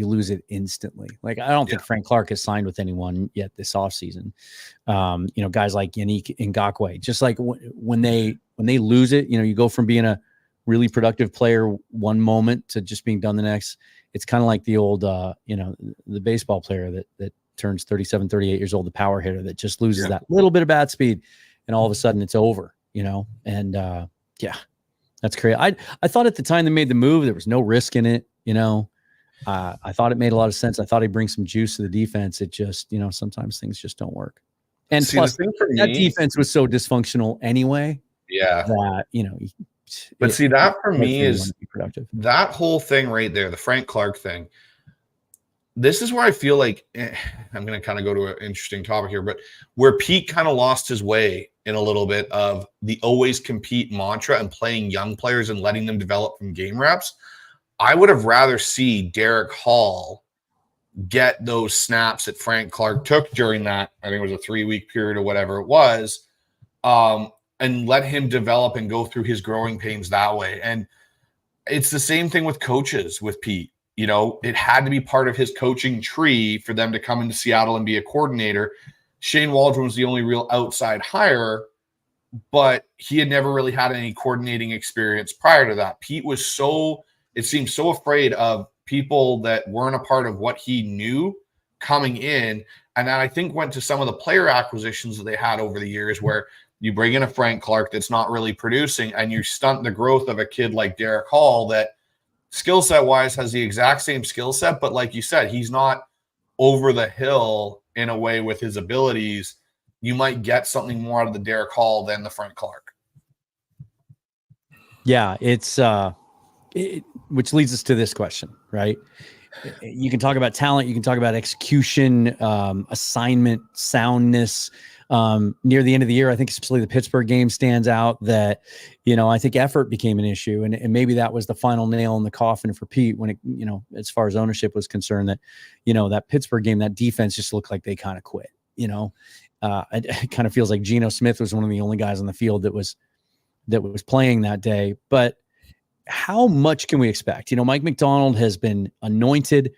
instantly. Like, I don't think Frank Clark has signed with anyone yet this offseason. Guys like Yannick Ngakoue, just like when they lose it, you go from being a really productive player one moment to just being done the next. It's kind of like the old, the baseball player that turns 37, 38 years old, the power hitter that just loses that little bit of bat speed, and all of a sudden it's over, and that's crazy. I thought at the time they made the move, there was no risk in it. I thought it made a lot of sense. I thought he'd bring some juice to the defense. It just, sometimes things just don't work. And plus that defense was so dysfunctional anyway. Yeah. That, but see, that for me is productive. That whole thing right there, the Frank Clark thing. This is where I feel like I'm going to kind of go to an interesting topic here, but where Pete kind of lost his way in a little bit of the always compete mantra and playing young players and letting them develop from game reps. I would have rather see Derek Hall get those snaps that Frank Clark took during that, I think it was a 3-week period or whatever it was, and let him develop and go through his growing pains that way. And it's the same thing with coaches with Pete. It had to be part of his coaching tree for them to come into Seattle and be a coordinator. Shane Waldron was the only real outside hire, but he had never really had any coordinating experience prior to that. Pete was it seemed so afraid of people that weren't a part of what he knew coming in. And that I think went to some of the player acquisitions that they had over the years where you bring in a Frank Clark that's not really producing and you stunt the growth of a kid like Derek Hall that skill set wise has the exact same skill set. But like you said, he's not over the hill in a way with his abilities. You might get something more out of the Derek Hall than the Frank Clark. Yeah, it's which leads us to this question, right? You can talk about talent, you can talk about execution, assignment, soundness. Near the end of the year, I think especially the Pittsburgh game stands out that, I think effort became an issue. And maybe that was the final nail in the coffin for Pete when it, as far as ownership was concerned, that, that Pittsburgh game, that defense just looked like they kind of quit, it kind of feels like Geno Smith was one of the only guys on the field that was playing that day. But how much can we expect? Mike Macdonald has been anointed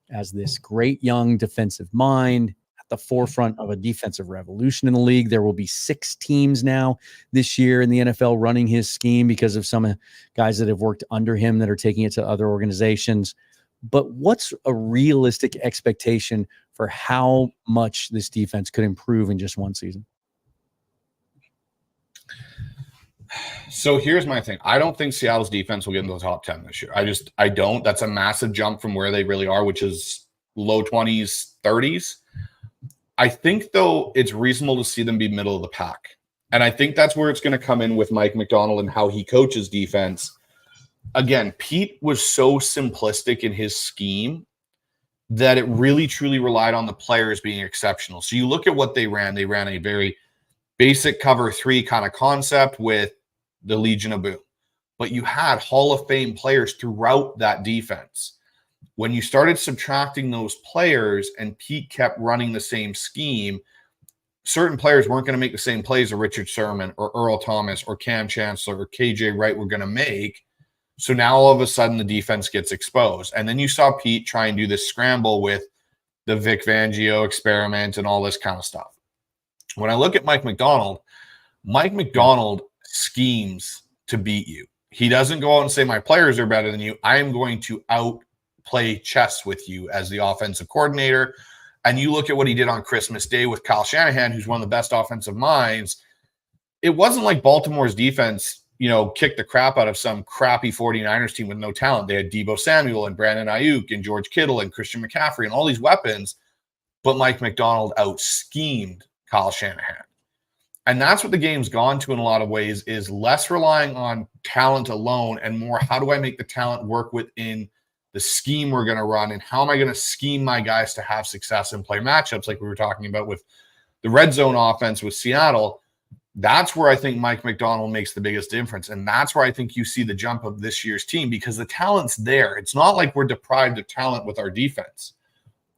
as this great young defensive mind, the forefront of a defensive revolution in the league. There will be 6 teams now this year in the NFL running his scheme because of some guys that have worked under him that are taking it to other organizations. But what's a realistic expectation for how much this defense could improve in just one season? So here's my thing. I don't think Seattle's defense will get into the top 10 this year. I don't. That's a massive jump from where they really are, which is low 20s, 30s. I think, though, it's reasonable to see them be middle of the pack. And I think that's where it's going to come in with Mike Macdonald and how he coaches defense. Again, Pete was so simplistic in his scheme that it really, truly relied on the players being exceptional. So you look at what they ran. They ran a very basic cover 3 kind of concept with the Legion of Boom. But you had Hall of Fame players throughout that defense. When you started subtracting those players and Pete kept running the same scheme, certain players weren't going to make the same plays that Richard Sherman or Earl Thomas or Cam Chancellor or KJ Wright were going to make. So now all of a sudden the defense gets exposed. And then you saw Pete try and do this scramble with the Vic Fangio experiment and all this kind of stuff. When I look at Mike Macdonald schemes to beat you. He doesn't go out and say, my players are better than you. I am going to outplay chess with you as the offensive coordinator. And you look at what he did on Christmas Day with Kyle Shanahan, who's one of the best offensive minds. It wasn't like Baltimore's defense, kicked the crap out of some crappy 49ers team with no talent. They had Deebo Samuel and Brandon Ayuk and George Kittle and Christian McCaffrey and all these weapons. But Mike Macdonald out-schemed Kyle Shanahan. And that's what the game's gone to in a lot of ways, is less relying on talent alone and more, how do I make the talent work within the scheme we're going to run, and how am I going to scheme my guys to have success and play matchups like we were talking about with the red zone offense with Seattle. That's where I think Mike Macdonald makes the biggest difference. And that's where I think you see the jump of this year's team, because the talent's there. It's not like we're deprived of talent with our defense.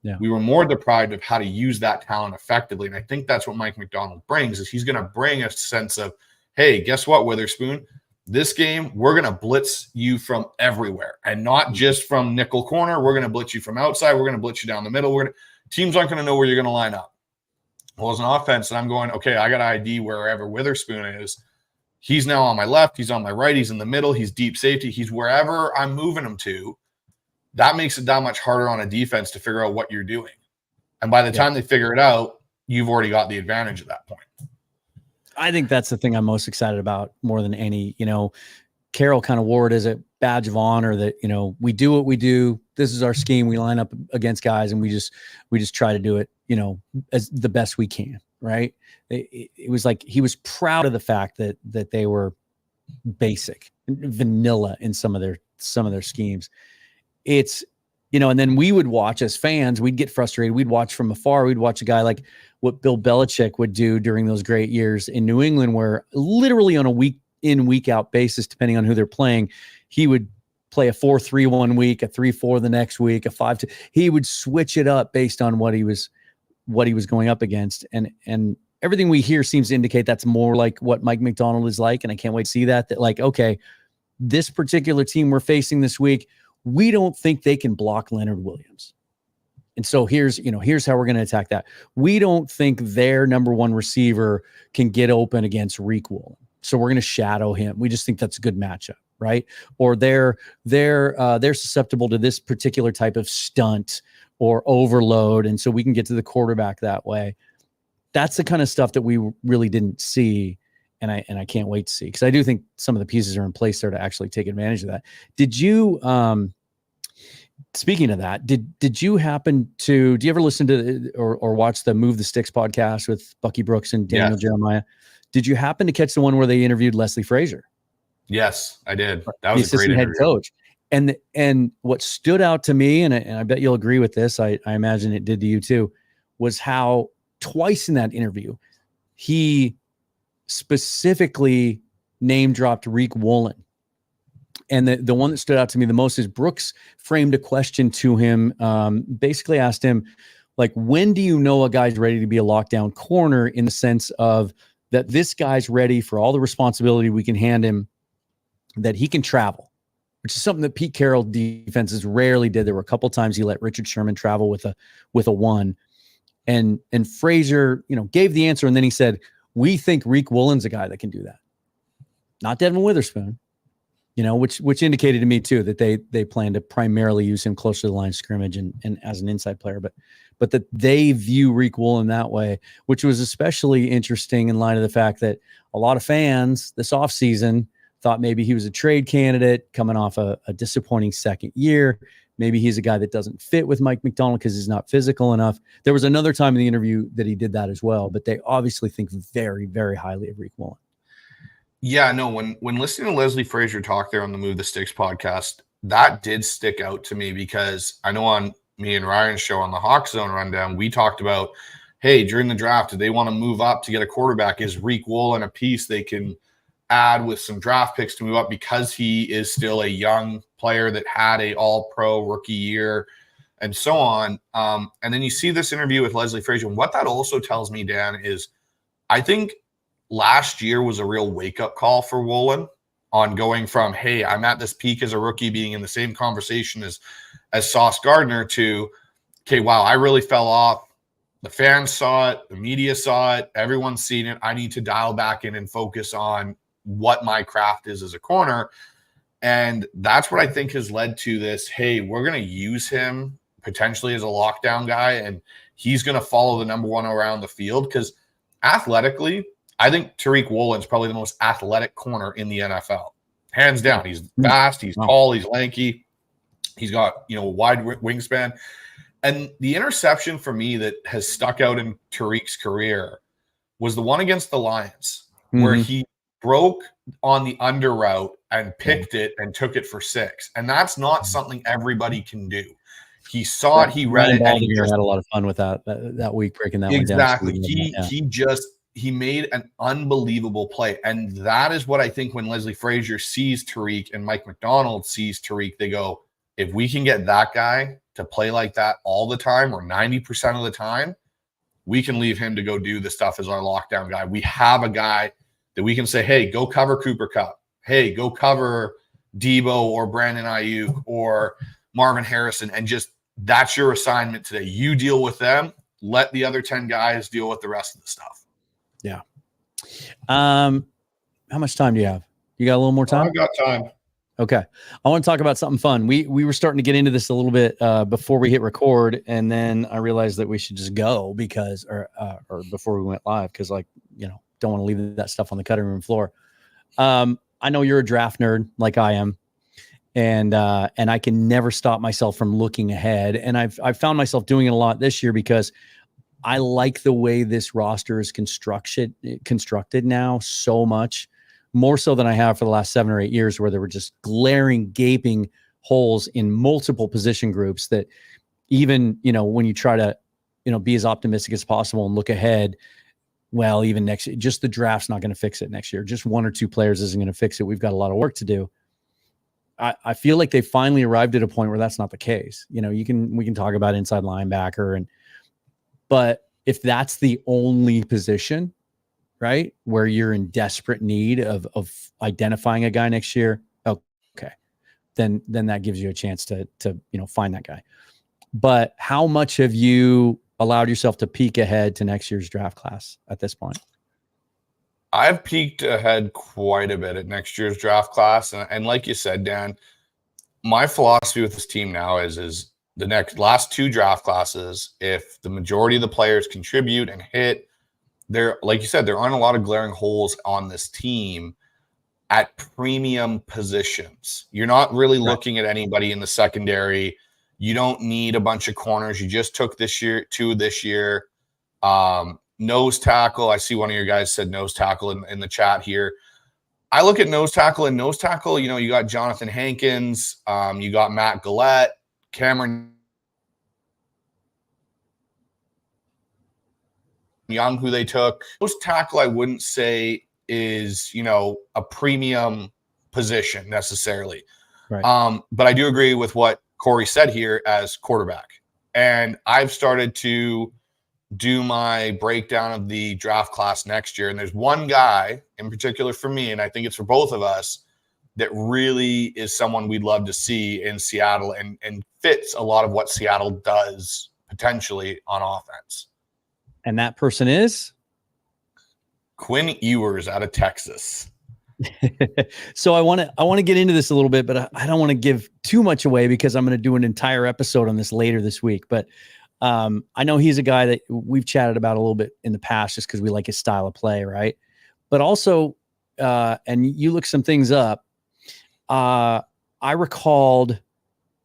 Yeah. We were more deprived of how to use that talent effectively. And I think that's what Mike Macdonald brings, is he's going to bring a sense of, hey, guess what, Witherspoon? This game, we're going to blitz you from everywhere, and not just from nickel corner. We're going to blitz you from outside. We're going to blitz you down the middle. Teams aren't going to know where you're going to line up. Well, as an offense, and I'm going, okay, I got to ID wherever Witherspoon is. He's now on my left. He's on my right. He's in the middle. He's deep safety. He's wherever I'm moving him to. That makes it that much harder on a defense to figure out what you're doing. And by the time they figure it out, you've already got the advantage at that point. I think that's the thing I'm most excited about more than any. Carroll kind of wore it as a badge of honor that, we do what we do. This is our scheme. We line up against guys and we just try to do it, as the best we can. Right. It was like, he was proud of the fact that they were basic, vanilla in some of their schemes. It's, and then we would watch as fans, we'd get frustrated. We'd watch from afar. We'd watch a guy like what Bill Belichick would do during those great years in New England, where literally on a week in, week out basis, depending on who they're playing, he would play a 4-3 one week, a 3-4 the next week, a 5-2. He would switch it up based on what he was going up against. And everything we hear seems to indicate that's more like what Mike Macdonald is like. And I can't wait to see that like, okay, this particular team we're facing this week, we don't think they can block Leonard Williams. And so here's how we're going to attack that. We don't think their number one receiver can get open against Tariq Woolen. So we're going to shadow him. We just think that's a good matchup, right? Or they're susceptible to this particular type of stunt or overload, and so we can get to the quarterback that way. That's the kind of stuff that we really didn't see, and I can't wait to see, because I do think some of the pieces are in place there to actually take advantage of that. Did you, speaking of that, did you happen to, do you ever listen to or watch the Move the Sticks podcast with Bucky Brooks and Daniel Jeremiah? Did you happen to catch the one where they interviewed Leslie Frazier? Yes, I did. That was the a great head interview. coach. And what stood out to me, and I bet you'll agree with this, I imagine it did to you too, was how twice in that interview he specifically name dropped Tariq Woolen. And the one that stood out to me the most is Brooks framed a question to him, basically asked him, like, when do you know a guy's ready to be a lockdown corner, in the sense of that this guy's ready for all the responsibility we can hand him, that he can travel, which is something that Pete Carroll defenses rarely did. There were a couple times he let Richard Sherman travel with a one, and Frazier, gave the answer. And then he said, we think Tariq Woolen's a guy that can do that. Not Devin Witherspoon, which indicated to me too, that they plan to primarily use him close to the line of scrimmage and as an inside player, but that they view Tariq Woolen that way, which was especially interesting in light of the fact that a lot of fans this offseason thought maybe he was a trade candidate coming off a disappointing second year. Maybe he's a guy that doesn't fit with Mike Macdonald because he's not physical enough. There was another time in the interview that he did that as well, but they obviously think very, very highly of Tariq Woolen. Yeah, no, when listening to Leslie Frazier talk there on the Move the Sticks podcast, that did stick out to me, because I know on me and Ryan's show on the Hawk Zone Rundown, we talked about, hey, during the draft, do they want to move up to get a quarterback? Is Tariq Woolen a piece they can add with some draft picks to move up, because he is still a young player that had a all-pro rookie year and so on. And then you see this interview with Leslie Frazier. And what that also tells me, Dan, is I think last year was a real wake-up call for Woolen on going from, hey, I'm at this peak as a rookie, being in the same conversation as Sauce Gardner, to, okay, wow, I really fell off. The fans saw it. The media saw it. Everyone's seen it. I need to dial back in and focus on what my craft is as a corner. And that's what I think has led to this, hey, we're going to use him potentially as a lockdown guy, and he's going to follow the number one around the field, because athletically, I think Tariq Woolen is probably the most athletic corner in the NFL. Hands down. He's fast, he's tall, he's lanky. He's got, a wide wingspan. And the interception for me that has stuck out in Tariq's career was the one against the Lions, where he broke on the under route and picked it and took it for 6. And that's not something everybody can do. He saw it, he read it, and he had a lot of fun with that week, breaking that one down. Exactly. He just he made an unbelievable play. And that is what I think when Leslie Frazier sees Tariq and Mike Macdonald sees Tariq, they go, if we can get that guy to play like that all the time or 90% of the time, we can leave him to go do the stuff as our lockdown guy. We have a guy that we can say, hey, go cover Cooper Kupp. Hey, go cover Debo or Brandon Ayuk or Marvin Harrison. And just that's your assignment today. You deal with them. Let the other 10 guys deal with the rest of the stuff. Yeah. How much time do you have? You got a little more time? I've got time. Okay. I want to talk about something fun. We were starting to get into this a little bit before we hit record, and then I realized that we should just go because, or before we went live, because don't want to leave that stuff on the cutting room floor. I know you're a draft nerd like I am, and I can never stop myself from looking ahead. And I've found myself doing it a lot this year because I like the way this roster is constructed now so much, more so than I have for the last 7 or 8 years, where there were just glaring, gaping holes in multiple position groups that even, when you try to, be as optimistic as possible and look ahead, well, even next year, just the draft's not going to fix it next year. Just 1 or 2 players isn't going to fix it. We've got a lot of work to do. I feel like they finally arrived at a point where that's not the case. We can talk about inside linebacker but if that's the only position, right, where you're in desperate need of identifying a guy next year, okay, then that gives you a chance to find that guy. But how much have you allowed yourself to peek ahead to next year's draft class at this point? I've peeked ahead quite a bit at next year's draft class. And like you said, Dan, my philosophy with this team now is the last 2 draft classes, if the majority of the players contribute and hit, like you said, there aren't a lot of glaring holes on this team at premium positions. You're not really looking at anybody in the secondary. You don't need a bunch of corners. You just took 2 this year. Nose tackle. I see one of your guys said nose tackle in the chat here. I look at nose tackle, you got Jonathan Hankins. You got Matt Gillette, Cameron Young, who they took. Nose tackle, I wouldn't say is, a premium position necessarily. Right. But I do agree with what Corey said here as quarterback. And I've started to do my breakdown of the draft class next year. And there's one guy in particular for me, and I think it's for both of us, that really is someone we'd love to see in Seattle and fits a lot of what Seattle does potentially on offense. And that person is? Quinn Ewers out of Texas. So I want to get into this a little bit, but I don't want to give too much away because I'm going to do an entire episode on this later this week. But I know he's a guy that we've chatted about a little bit in the past just because we like his style of play, right? But also, and you look some things up, I recalled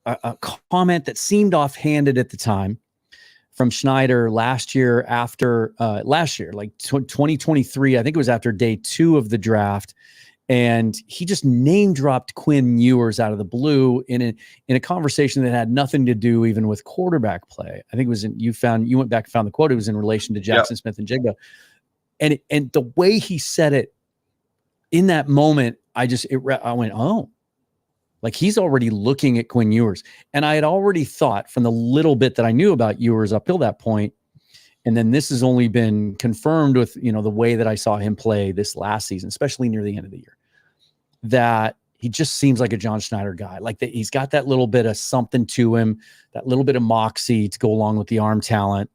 a comment that seemed offhanded at the time from Schneider last year, like 2023. I think it was after day 2 of the draft. And he just name dropped Quinn Ewers out of the blue in a conversation that had nothing to do even with quarterback play. I think it was you went back and found the quote. It was in relation to Jackson Smith and Jigba. And the way he said it in that moment, I went, oh, like he's already looking at Quinn Ewers. And I had already thought from the little bit that I knew about Ewers up till that point, and then this has only been confirmed with, the way that I saw him play this last season, especially near the end of the year, that he just seems like a John Schneider guy. Like that he's got that little bit of something to him, that little bit of moxie to go along with the arm talent.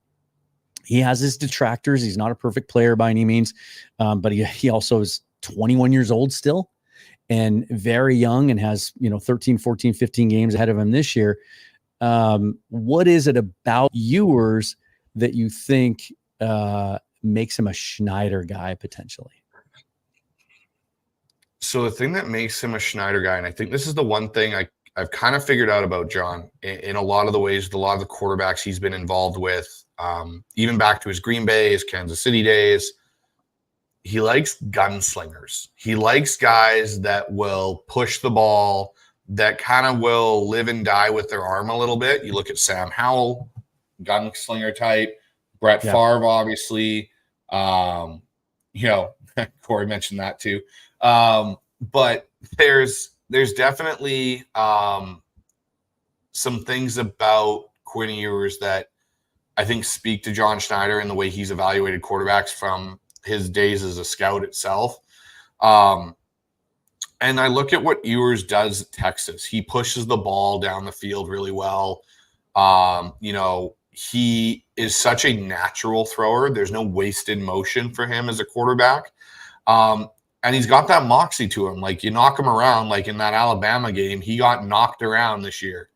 He has his detractors. He's not a perfect player by any means, but he also is 21 years old still and very young and has, 13, 14, 15 games ahead of him this year. What is it about Ewers that you think makes him a Schneider guy potentially? So the thing that makes him a Schneider guy, and I think this is the one thing I've kind of figured out about John in a lot of the ways, a lot of the quarterbacks he's been involved with, even back to his Green Bay, his Kansas City days, he likes gunslingers. He likes guys that will push the ball, that kind of will live and die with their arm a little bit. You look at Sam Howell, gunslinger type, Brett Favre, obviously. Corey mentioned that too. But there's definitely some things about Quinn Ewers that I think speak to John Schneider and the way he's evaluated quarterbacks from his days as a scout itself. And I look at what Ewers does at Texas. He pushes the ball down the field really well. He is such a natural thrower. There's no wasted motion for him as a quarterback. And he's got that moxie to him. Like, you knock him around, like in that Alabama game, he got knocked around this year.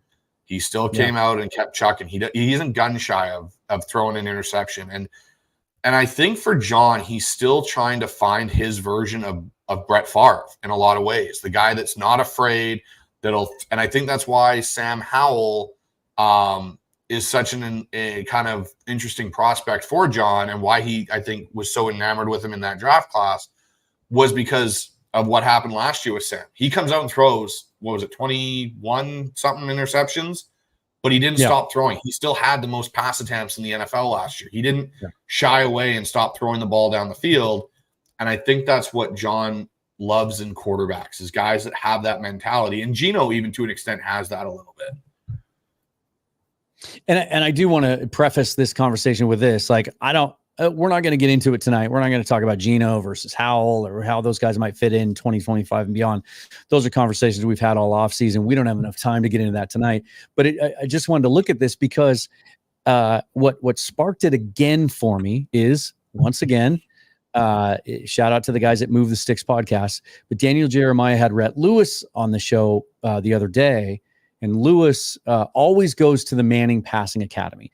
He still came out and kept chucking. He isn't gun shy of throwing an interception. And I think for John, he's still trying to find his version of Brett Favre in a lot of ways. The guy that's not afraid, and I think that's why Sam Howell is such a kind of interesting prospect for John, and why he, I think, was so enamored with him in that draft class was because of what happened last year with Sam. He comes out and throws, 21 something interceptions, but he didn't stop throwing. He still had the most pass attempts in the NFL last year. He didn't shy away and stop throwing the ball down the field. And I think that's what John loves in quarterbacks, is guys that have that mentality. And Geno, even to an extent, has that a little bit. And I do want to preface this conversation with this. Like, we're not going to get into it tonight. We're not going to talk about Geno versus Howell or how those guys might fit in 2025 and beyond. Those are conversations we've had all off season. We don't have enough time to get into that tonight, but I just wanted to look at this because what sparked it again for me is, once again, shout out to the guys at Move the Sticks podcast, but Daniel Jeremiah had Rhett Lewis on the show the other day, and Lewis always goes to the Manning Passing Academy,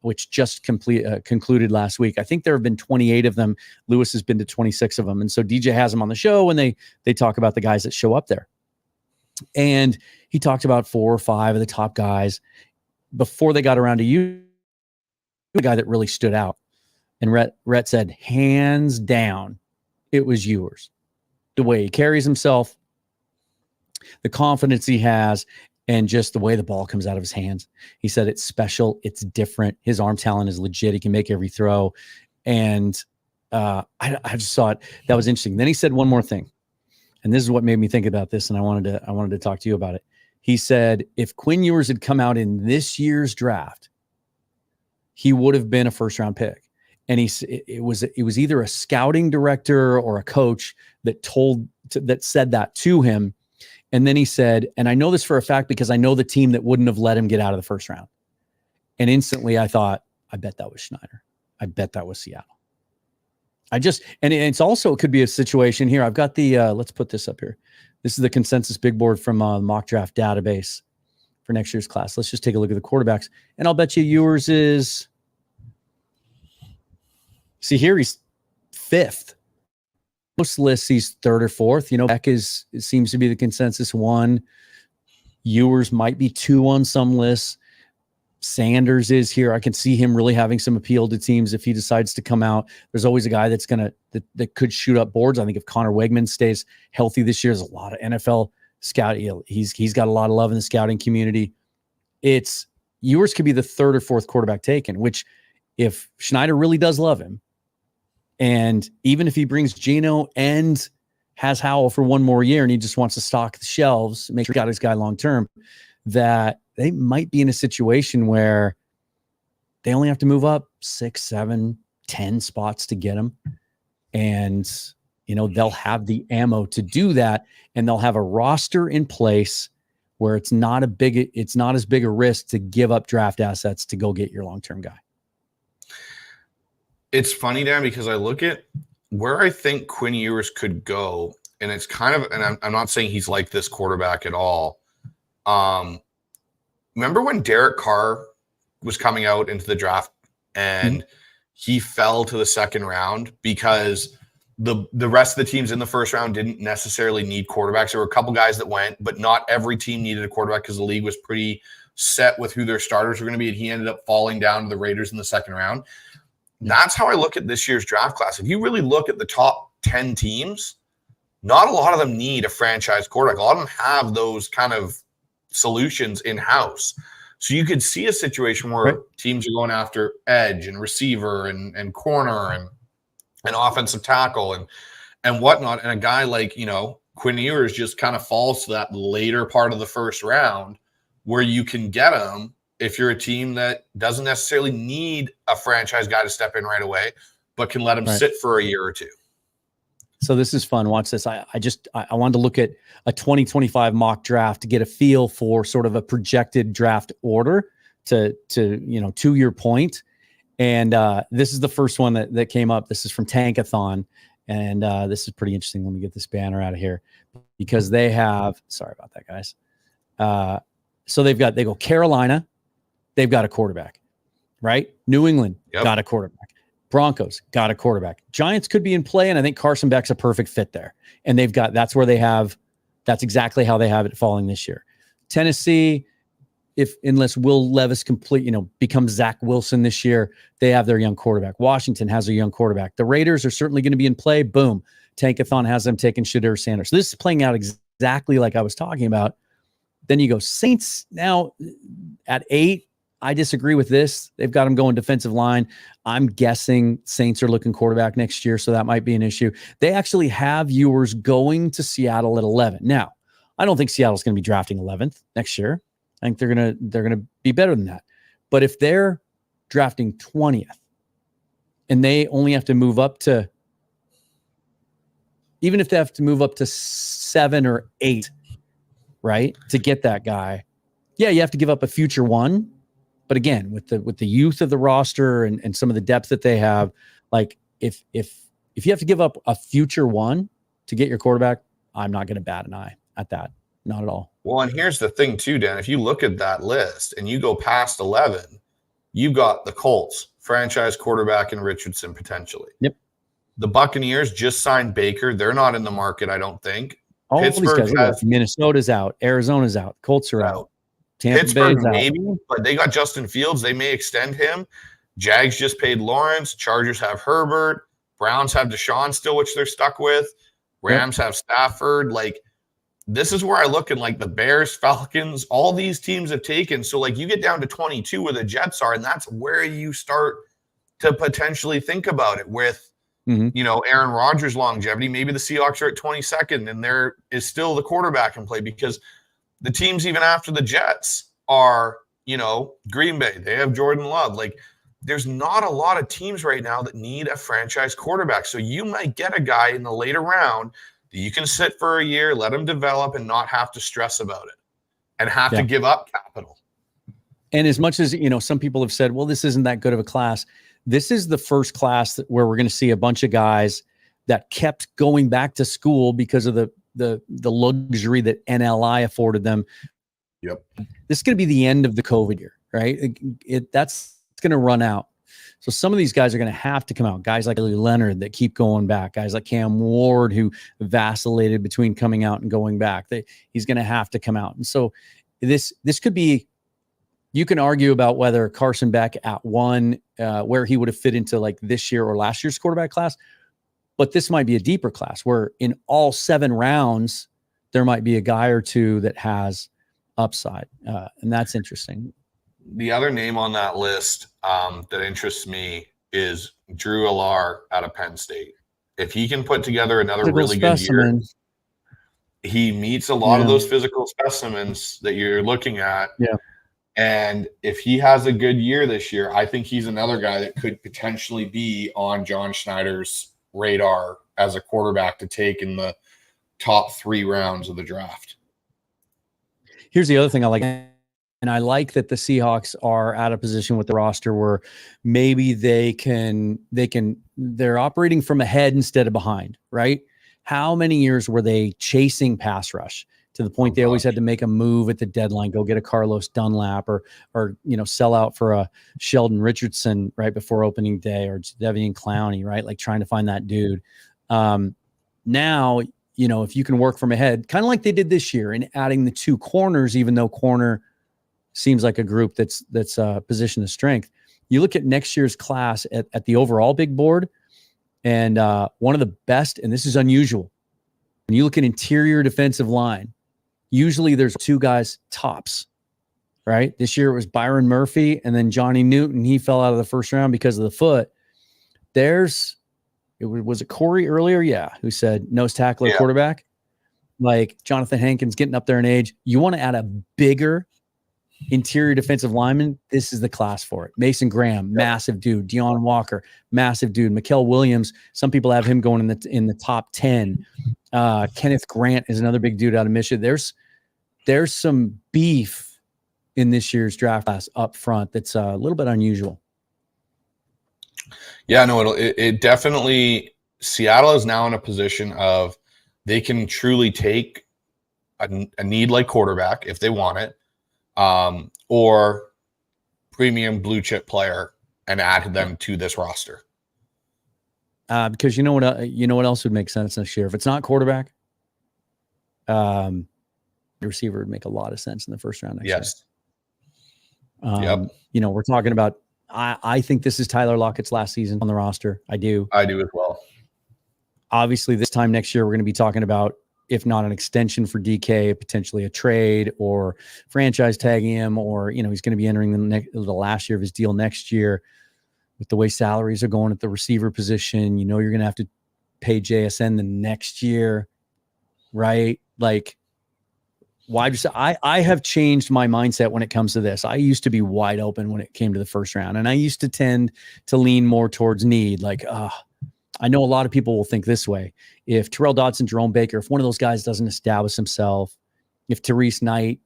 which just concluded last week. I think there have been 28 of them. Lewis has been to 26 of them. And so DJ has them on the show, and they talk about the guys that show up there. And he talked about 4 or 5 of the top guys before they got around to you. The guy that really stood out. And Rhett said, hands down, it was Ewers. The way he carries himself, the confidence he has, and just the way the ball comes out of his hands. He said it's special. It's different. His arm talent is legit. He can make every throw. And I just thought that was interesting. Then he said one more thing. And this is what made me think about this. And I wanted to talk to you about it. He said, if Quinn Ewers had come out in this year's draft, he would have been a first-round pick. And it was either a scouting director or a coach that said that to him. And then he said, and I know this for a fact because I know the team that wouldn't have let him get out of the first round. And instantly I thought, I bet that was Schneider. I bet that was Seattle. It's also, it could be a situation here. I've got the, let's put this up here. This is the consensus big board from mock draft database for next year's class. Let's just take a look at the quarterbacks. And I'll bet you Ewers is, see here, he's 5th. Most lists he's 3rd or 4th. Beck seems to be the consensus 1. Ewers might be 2 on some lists. Sanders is here. I can see him really having some appeal to teams if he decides to come out. There's always a guy that could shoot up boards. I think if Connor Wegman stays healthy this year, there's a lot of NFL scout. He's got a lot of love in the scouting community. Ewers could be the 3rd or 4th quarterback taken, which if Schneider really does love him, and even if he brings Geno and has Howell for one more year and he just wants to stock the shelves, make sure he got his guy long-term, that they might be in a situation where they only have to move up 6, 7, 10 spots to get him. And, they'll have the ammo to do that. And they'll have a roster in place where it's not as big a risk to give up draft assets to go get your long-term guy. It's funny, Dan, because I look at where I think Quinn Ewers could go, and it's kind of, and I'm not saying he's like this quarterback at all. Remember when Derek Carr was coming out into the draft and he fell to the 2nd round because the rest of the teams in the 1st round didn't necessarily need quarterbacks. There were a couple guys that went, but not every team needed a quarterback because the league was pretty set with who their starters were going to be, and he ended up falling down to the Raiders in the 2nd round. That's how I look at this year's draft class. If you really look at the top 10 teams, not a lot of them need a franchise quarterback. A lot of them have those kind of solutions in-house. So you could see a situation where teams are going after edge and receiver and corner. And an offensive tackle and whatnot. And a guy like, Quinn Ewers just kind of falls to that later part of the first round where you can get him if you're a team that doesn't necessarily need a franchise guy to step in right away, but can let him sit for a year or two. So this is fun. Watch this. I wanted to look at a 2025 mock draft to get a feel for sort of a projected draft order to your point. And this is the first one that came up. This is from Tankathon. And this is pretty interesting. Let me get this banner out of here because they have, sorry about that, guys. So they go Carolina. They've got a quarterback, right? New England got a quarterback. Broncos got a quarterback. Giants could be in play. And I think Carson Beck's a perfect fit there. And that's exactly how they have it falling this year. Tennessee, unless Will Levis becomes Zach Wilson this year, they have their young quarterback. Washington has a young quarterback. The Raiders are certainly going to be in play. Boom. Tankathon has them taking Shadur Sanders. So this is playing out exactly like I was talking about. Then you go Saints now at 8. I disagree with this. They've got them going defensive line. I'm guessing Saints are looking quarterback next year, so that might be an issue. They actually have Ewers going to Seattle at 11. Now, I don't think Seattle's going to be drafting 11th next year. I think they're gonna be better than that. But if they're drafting 20th and they only have to move up to, even if they have to move up to 7 or 8, right, to get that guy, yeah, you have to give up a future one. But again, with the youth of the roster and some of the depth that they have, like if you have to give up a future one to get your quarterback, I'm not going to bat an eye at that. Not at all. Well, and here's the thing too, Dan. If you look at that list and you go past 11, you've got the Colts, franchise quarterback, and Richardson potentially. Yep. The Buccaneers just signed Baker. They're not in the market, I don't think. All Pittsburgh these guys, Minnesota's out. Arizona's out. Colts are out. Pittsburgh maybe, but they got Justin Fields. They may extend him. Jags just paid Lawrence. Chargers have Herbert. Browns have Deshaun still, which they're stuck with. Rams have Stafford. Like, this is where I look at, like, the Bears, Falcons, all these teams have taken. So, like, you get down to 22 where the Jets are, and that's where you start to potentially think about it with, Aaron Rodgers' longevity. Maybe the Seahawks are at 22nd, and there is still the quarterback in play because the teams even after the Jets are, Green Bay. They have Jordan Love. Like, there's not a lot of teams right now that need a franchise quarterback. So you might get a guy in the later round that you can sit for a year, let him develop, and not have to stress about it and have to give up capital. And as much as, some people have said, well, this isn't that good of a class. This is the first class where we're going to see a bunch of guys that kept going back to school because of the luxury that NLI afforded them. Yep. This is going to be the end of the COVID year, right? It's going to run out. So some of these guys are going to have to come out. Guys like Leonard that keep going back. Guys like Cam Ward who vacillated between coming out and going back. He's going to have to come out. And so this could be, you can argue about whether Carson Beck at 1, where he would have fit into like this year or last year's quarterback class. But this might be a deeper class where in all 7 rounds, there might be a guy or two that has upside. And that's interesting. The other name on that list that interests me is Drew Allar out of Penn State. If he can put together another really good year, he meets a lot of those physical specimens that you're looking at. Yeah. And if he has a good year this year, I think he's another guy that could potentially be on John Schneider's radar as a quarterback to take in the top 3 rounds of the draft. Here's the other thing I like. And I like that the Seahawks are at a position with the roster where maybe they're operating from ahead instead of behind, right? How many years were they chasing pass rush to the point they always had to make a move at the deadline, go get a Carlos Dunlap or sell out for a Sheldon Richardson right before opening day, or Devian Clowney, right? Like trying to find that dude. Now, if you can work from ahead, kind of like they did this year in adding the 2 corners, even though corner seems like a group that's a position of strength. You look at next year's class at the overall big board, and one of the best, and this is unusual, when you look at interior defensive line, usually there's 2 guys tops, right? This year it was Byron Murphy and then Johnny Newton. He fell out of the first round because of the foot. There's was it Corey earlier? Yeah. Who said nose tackle or quarterback? Like Jonathan Hankins getting up there in age. You want to add a bigger interior defensive lineman? This is the class for it. Mason Graham, massive dude. Deon Walker, massive dude. Mikael Williams, some people have him going in the top 10. Kenneth Grant is another big dude out of Michigan. There's some beef in this year's draft class up front that's a little bit unusual. Yeah, no, it definitely, Seattle is now in a position of they can truly take a need like quarterback if they want it, or premium blue chip player and add them to this roster. Because you know what else would make sense next year? If it's not quarterback, the receiver would make a lot of sense in the first round next year. We're talking about, I think this is Tyler Lockett's last season on the roster. I do as well. Obviously, this time next year, we're going to be talking about, if not an extension for DK, potentially a trade or franchise tagging him, or, he's going to be entering the last year of his deal next year. With the way salaries are going at the receiver position, you're going to have to pay JSN the next year, right? Like, I have changed my mindset when it comes to this. I used to be wide open when it came to the first round, and I used to tend to lean more towards need. Like, I know a lot of people will think this way. If Terrell Dodson, Jerome Baker, if one of those guys doesn't establish himself, if Therese Knight,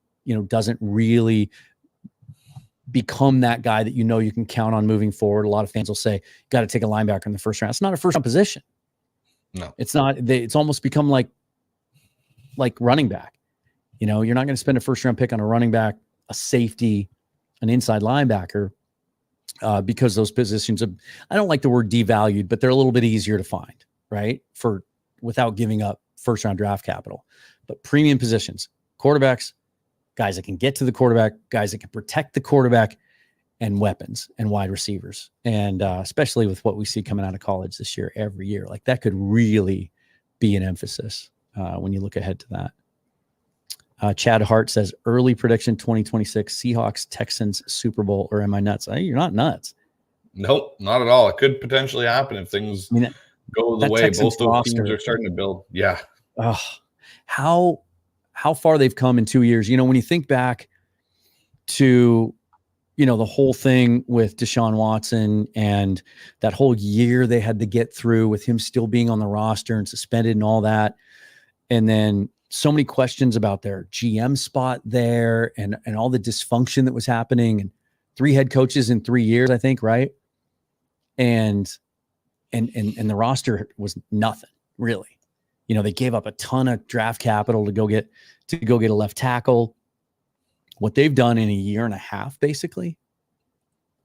doesn't really become that guy that you can count on moving forward, a lot of fans will say, got to take a linebacker in the first round. It's not a first round position. No, it's not. It's almost become like running back. You're not going to spend a first round pick on a running back, a safety, an inside linebacker, because those positions I don't like the word devalued, but they're a little bit easier to find, right? Without giving up first round draft capital. But premium positions, quarterbacks, guys that can get to the quarterback, guys that can protect the quarterback, and weapons and wide receivers. And especially with what we see coming out of college this year, every year, like that could really be an emphasis when you look ahead to that. Chad Hart says, early prediction 2026 Seahawks Texans Super Bowl, or am I nuts? You're not nuts. Nope, not at all. It could potentially happen if things go the way Texans both those roster, teams are starting to build. Yeah. How far they've come in 2 years. When you think back to, the whole thing with Deshaun Watson and that whole year they had to get through with him still being on the roster and suspended and all that. And then so many questions about their GM spot there and all the dysfunction that was happening, and 3 head coaches in 3 years, I think. Right. And the roster was nothing really. They gave up a ton of draft capital to go get a left tackle. What they've done in a year and a half basically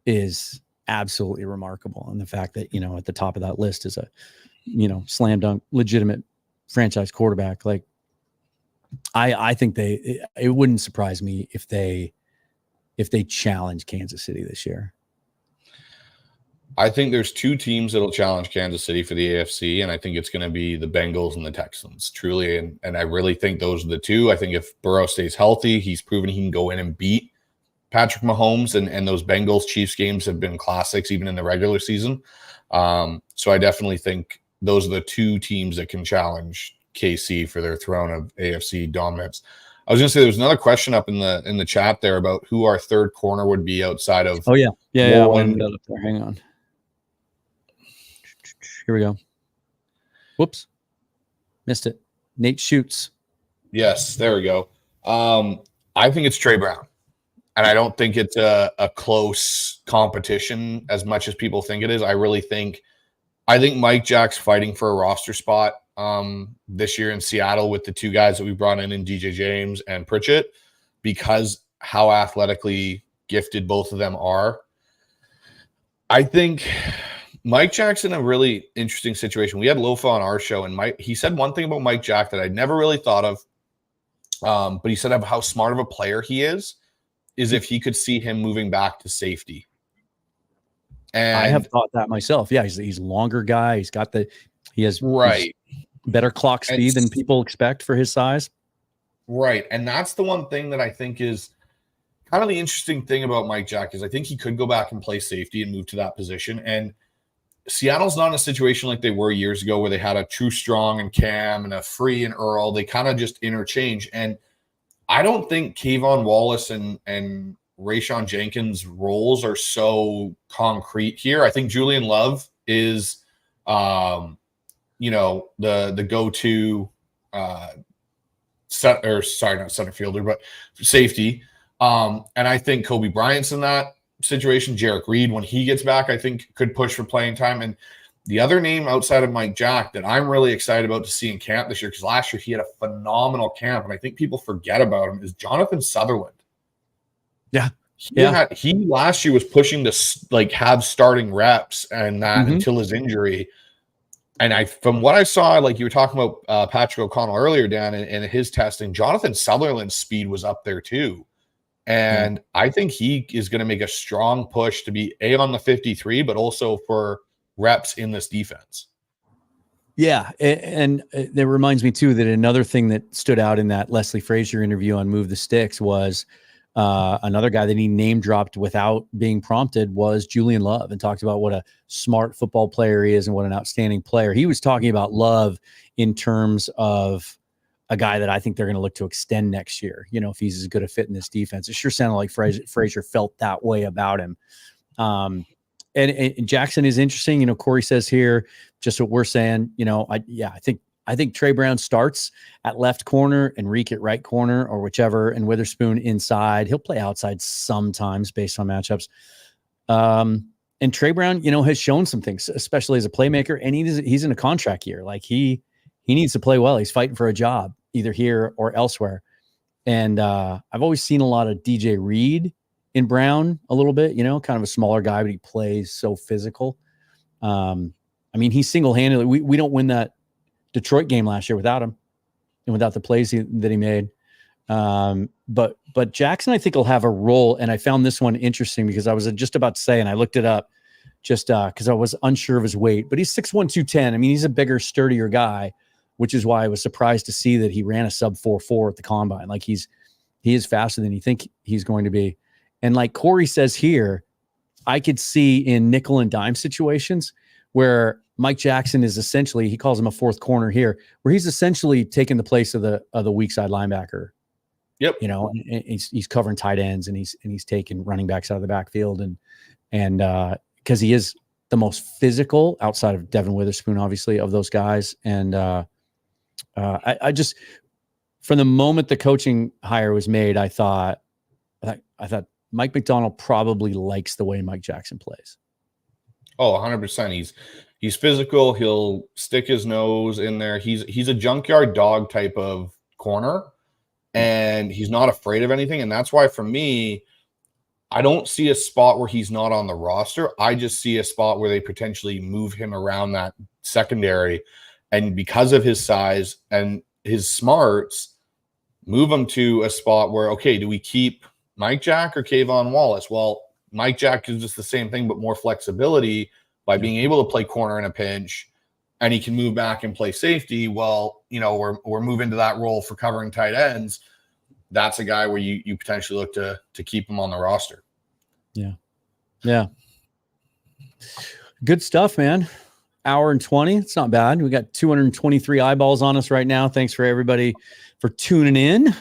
is absolutely remarkable. And the fact that, at the top of that list is a, slam dunk, legitimate franchise quarterback. Like, I think it wouldn't surprise me if they challenge Kansas City this year. I think there's 2 teams that'll challenge Kansas City for the AFC, and I think it's going to be the Bengals and the Texans, truly. And I really think those are the 2. I think if Burrow stays healthy, he's proven he can go in and beat Patrick Mahomes, and those Bengals-Chiefs games have been classics even in the regular season. So I definitely think those are the 2 teams that can challenge KC for their throne of AFC dominance. I was going to say there was another question up in the chat there about who our third corner would be outside of. Oh yeah. I wanted Woolen. that up there. Hang on. Here we go. Whoops. Missed it. Nate Schutz. Yes, there we go. I think it's Trey Brown. And I don't think it's a close competition as much as people think it is. I think Mike Jack's fighting for a roster spot this year in Seattle with the 2 guys that we brought in DJ James and Pritchett, because how athletically gifted both of them are. I think Mike Jack's in a really interesting situation. We had Lofa on our show, and he said one thing about Mike Jack that I never really thought of, but he said of how smart of a player he is if he could see him moving back to safety. And I have thought that myself. Yeah, he's a longer guy. He has better clock speed than people expect for his size. Right. And that's the one thing that I think is kind of the interesting thing about Mike Jack is I think he could go back and play safety and move to that position. And Seattle's not in a situation like they were years ago where they had a True Strong and Cam and a Free and Earl. They kind of just interchange. And I don't think Kayvon Wallace and Rayshawn Jenkins' roles are so concrete here. I think Julian Love is, the go-to not center fielder, but safety. And I think Kobe Bryant's in that situation. Jarek Reed, when he gets back, I think could push for playing time. And the other name outside of Mike Jack that I'm really excited about to see in camp this year, because last year he had a phenomenal camp, and I think people forget about him, is Jonathan Sutherland. Yeah. He last year was pushing to have starting reps and that until his injury. And from what I saw, like you were talking about Patrick O'Connell earlier, Dan, and his testing, Jonathan Sutherland's speed was up there too. And I think he is going to make a strong push to be on the 53, but also for reps in this defense. Yeah. And that reminds me too, that another thing that stood out in that Leslie Frazier interview on Move the Sticks was another guy that he name dropped without being prompted was Julian Love, and talked about what a smart football player he is and what an outstanding player. He was talking about Love in terms of a guy that I think they're going to look to extend next year. If he's as good a fit in this defense. It sure sounded like Frazier felt that way about him. And Jackson is interesting. Corey says here, just what we're saying, I think Trey Brown starts at left corner, Enrique at right corner, or whichever, and Witherspoon inside. He'll play outside sometimes based on matchups. And Trey Brown, has shown some things, especially as a playmaker, and he's in a contract year. Like he needs to play well. He's fighting for a job either here or elsewhere. And I've always seen a lot of DJ Reed in Brown a little bit, kind of a smaller guy, but he plays so physical. He single-handedly, we don't win that Detroit game last year without him and without the plays that he made. But Jackson, I think, will have a role. And I found this one interesting because I was just about to say, and I looked it up just because I was unsure of his weight, but he's 6'1", 210. He's a bigger, sturdier guy, which is why I was surprised to see that he ran a sub 4.4 at the combine. Like he is faster than you think he's going to be. And like Corey says here, I could see in nickel and dime situations where Mike Jackson is essentially, he calls him a fourth corner here, where he's essentially taking the place of the weak side linebacker. Yep. And he's covering tight ends, and he's taking running backs out of the backfield, and because he is the most physical outside of Devin Witherspoon, obviously, of those guys. And I just, from the moment the coaching hire was made, I thought Mike Macdonald probably likes the way Mike Jackson plays. Oh, 100%. He's physical. He'll stick his nose in there. He's a junkyard dog type of corner, and he's not afraid of anything. And that's why, for me, I don't see a spot where he's not on the roster. I just see a spot where they potentially move him around that secondary, and because of his size and his smarts, move him to a spot where, okay, do we keep Mike Jack or Kayvon Wallace? Well, Mike Jack gives us the same thing, but more flexibility by being able to play corner in a pinch, and he can move back and play safety. Well, we're moving to that role for covering tight ends. That's a guy where you potentially look to keep him on the roster. Yeah. Yeah. Good stuff, man. Hour and 20. It's not bad. We got 223 eyeballs on us right now. Thanks for everybody for tuning in.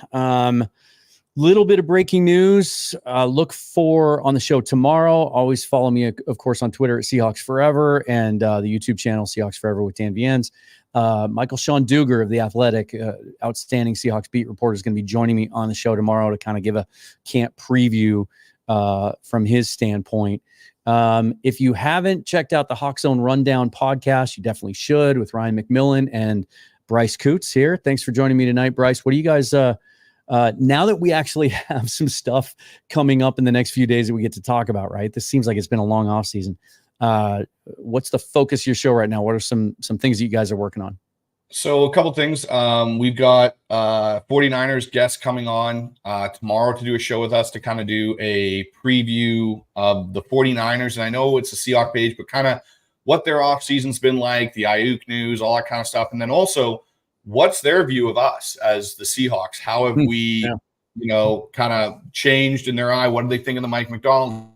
Little bit of breaking news. Look for on the show tomorrow. Always follow me, of course, on Twitter at Seahawks Forever, and the YouTube channel Seahawks Forever with Dan Viens. Michael Sean Duger of The Athletic, outstanding Seahawks beat reporter, is going to be joining me on the show tomorrow to kind of give a camp preview from his standpoint. If you haven't checked out the Hawk Zone Rundown podcast, you definitely should, with Ryan McMillan and Bryce Coutts here. Thanks for joining me tonight, Bryce. What do you guys now that we actually have some stuff coming up in the next few days that we get to talk about, right? This seems like it's been a long off season. What's the focus of your show right now? What are some things that you guys are working on? So a couple things. We've got 49ers guests coming on tomorrow to do a show with us to kind of do a preview of the 49ers. And I know it's a Seahawks page, but kind of what their off season's been like, the Ayuk news, all that kind of stuff. And then also, what's their view of us as the Seahawks? How have we, kind of changed in their eye? What do they think of the Mike Macdonald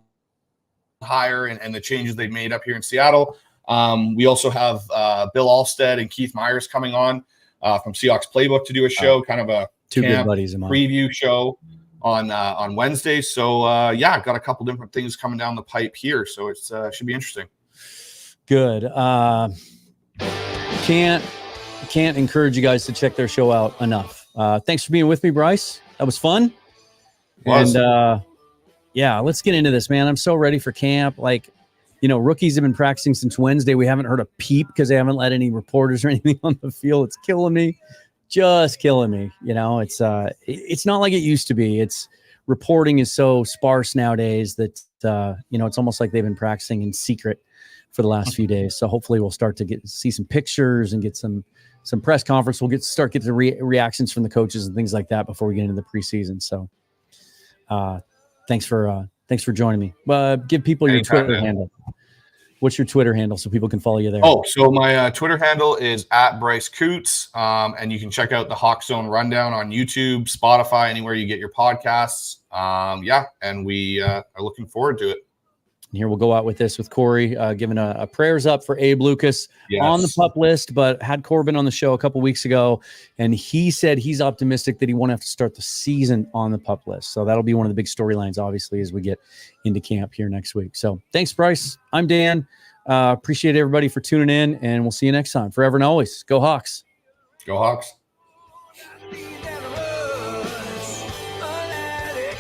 hire and the changes they've made up here in Seattle? We also have Bill Alstead and Keith Myers coming on from Seahawks Playbook to do a show, kind of a two camp good buddies of mine. preview show on Wednesday. So yeah, got a couple different things coming down the pipe here. So it's should be interesting. Good. Can't encourage you guys to check their show out enough. Thanks for being with me, Bryce. That was fun. And yeah, let's get into this, man. I'm so ready for camp. Like, rookies have been practicing since Wednesday. We haven't heard a peep because they haven't let any reporters or anything on the field. It's killing me. Just killing me. It's not like it used to be. Reporting is so sparse nowadays that, it's almost like they've been practicing in secret for the last few days. So hopefully we'll start to see some pictures and get some press conference. We'll get the reactions from the coaches and things like that before we get into the preseason. So thanks for joining me. Give people your Twitter handle. What's your Twitter handle so people can follow you there? Oh, so my Twitter handle is @Bryce Coutts, and you can check out the Hawk Zone Rundown on YouTube, Spotify, anywhere you get your podcasts. And we are looking forward to it. And here we'll go out with this with Corey, giving a prayers up for Abe Lucas on the PUP list, but had Corbin on the show a couple weeks ago, and he said he's optimistic that he won't have to start the season on the PUP list. So that'll be one of the big storylines, obviously, as we get into camp here next week. So thanks, Bryce. I'm Dan. Appreciate everybody for tuning in, and we'll see you next time. Forever and always, go Hawks. Go Hawks.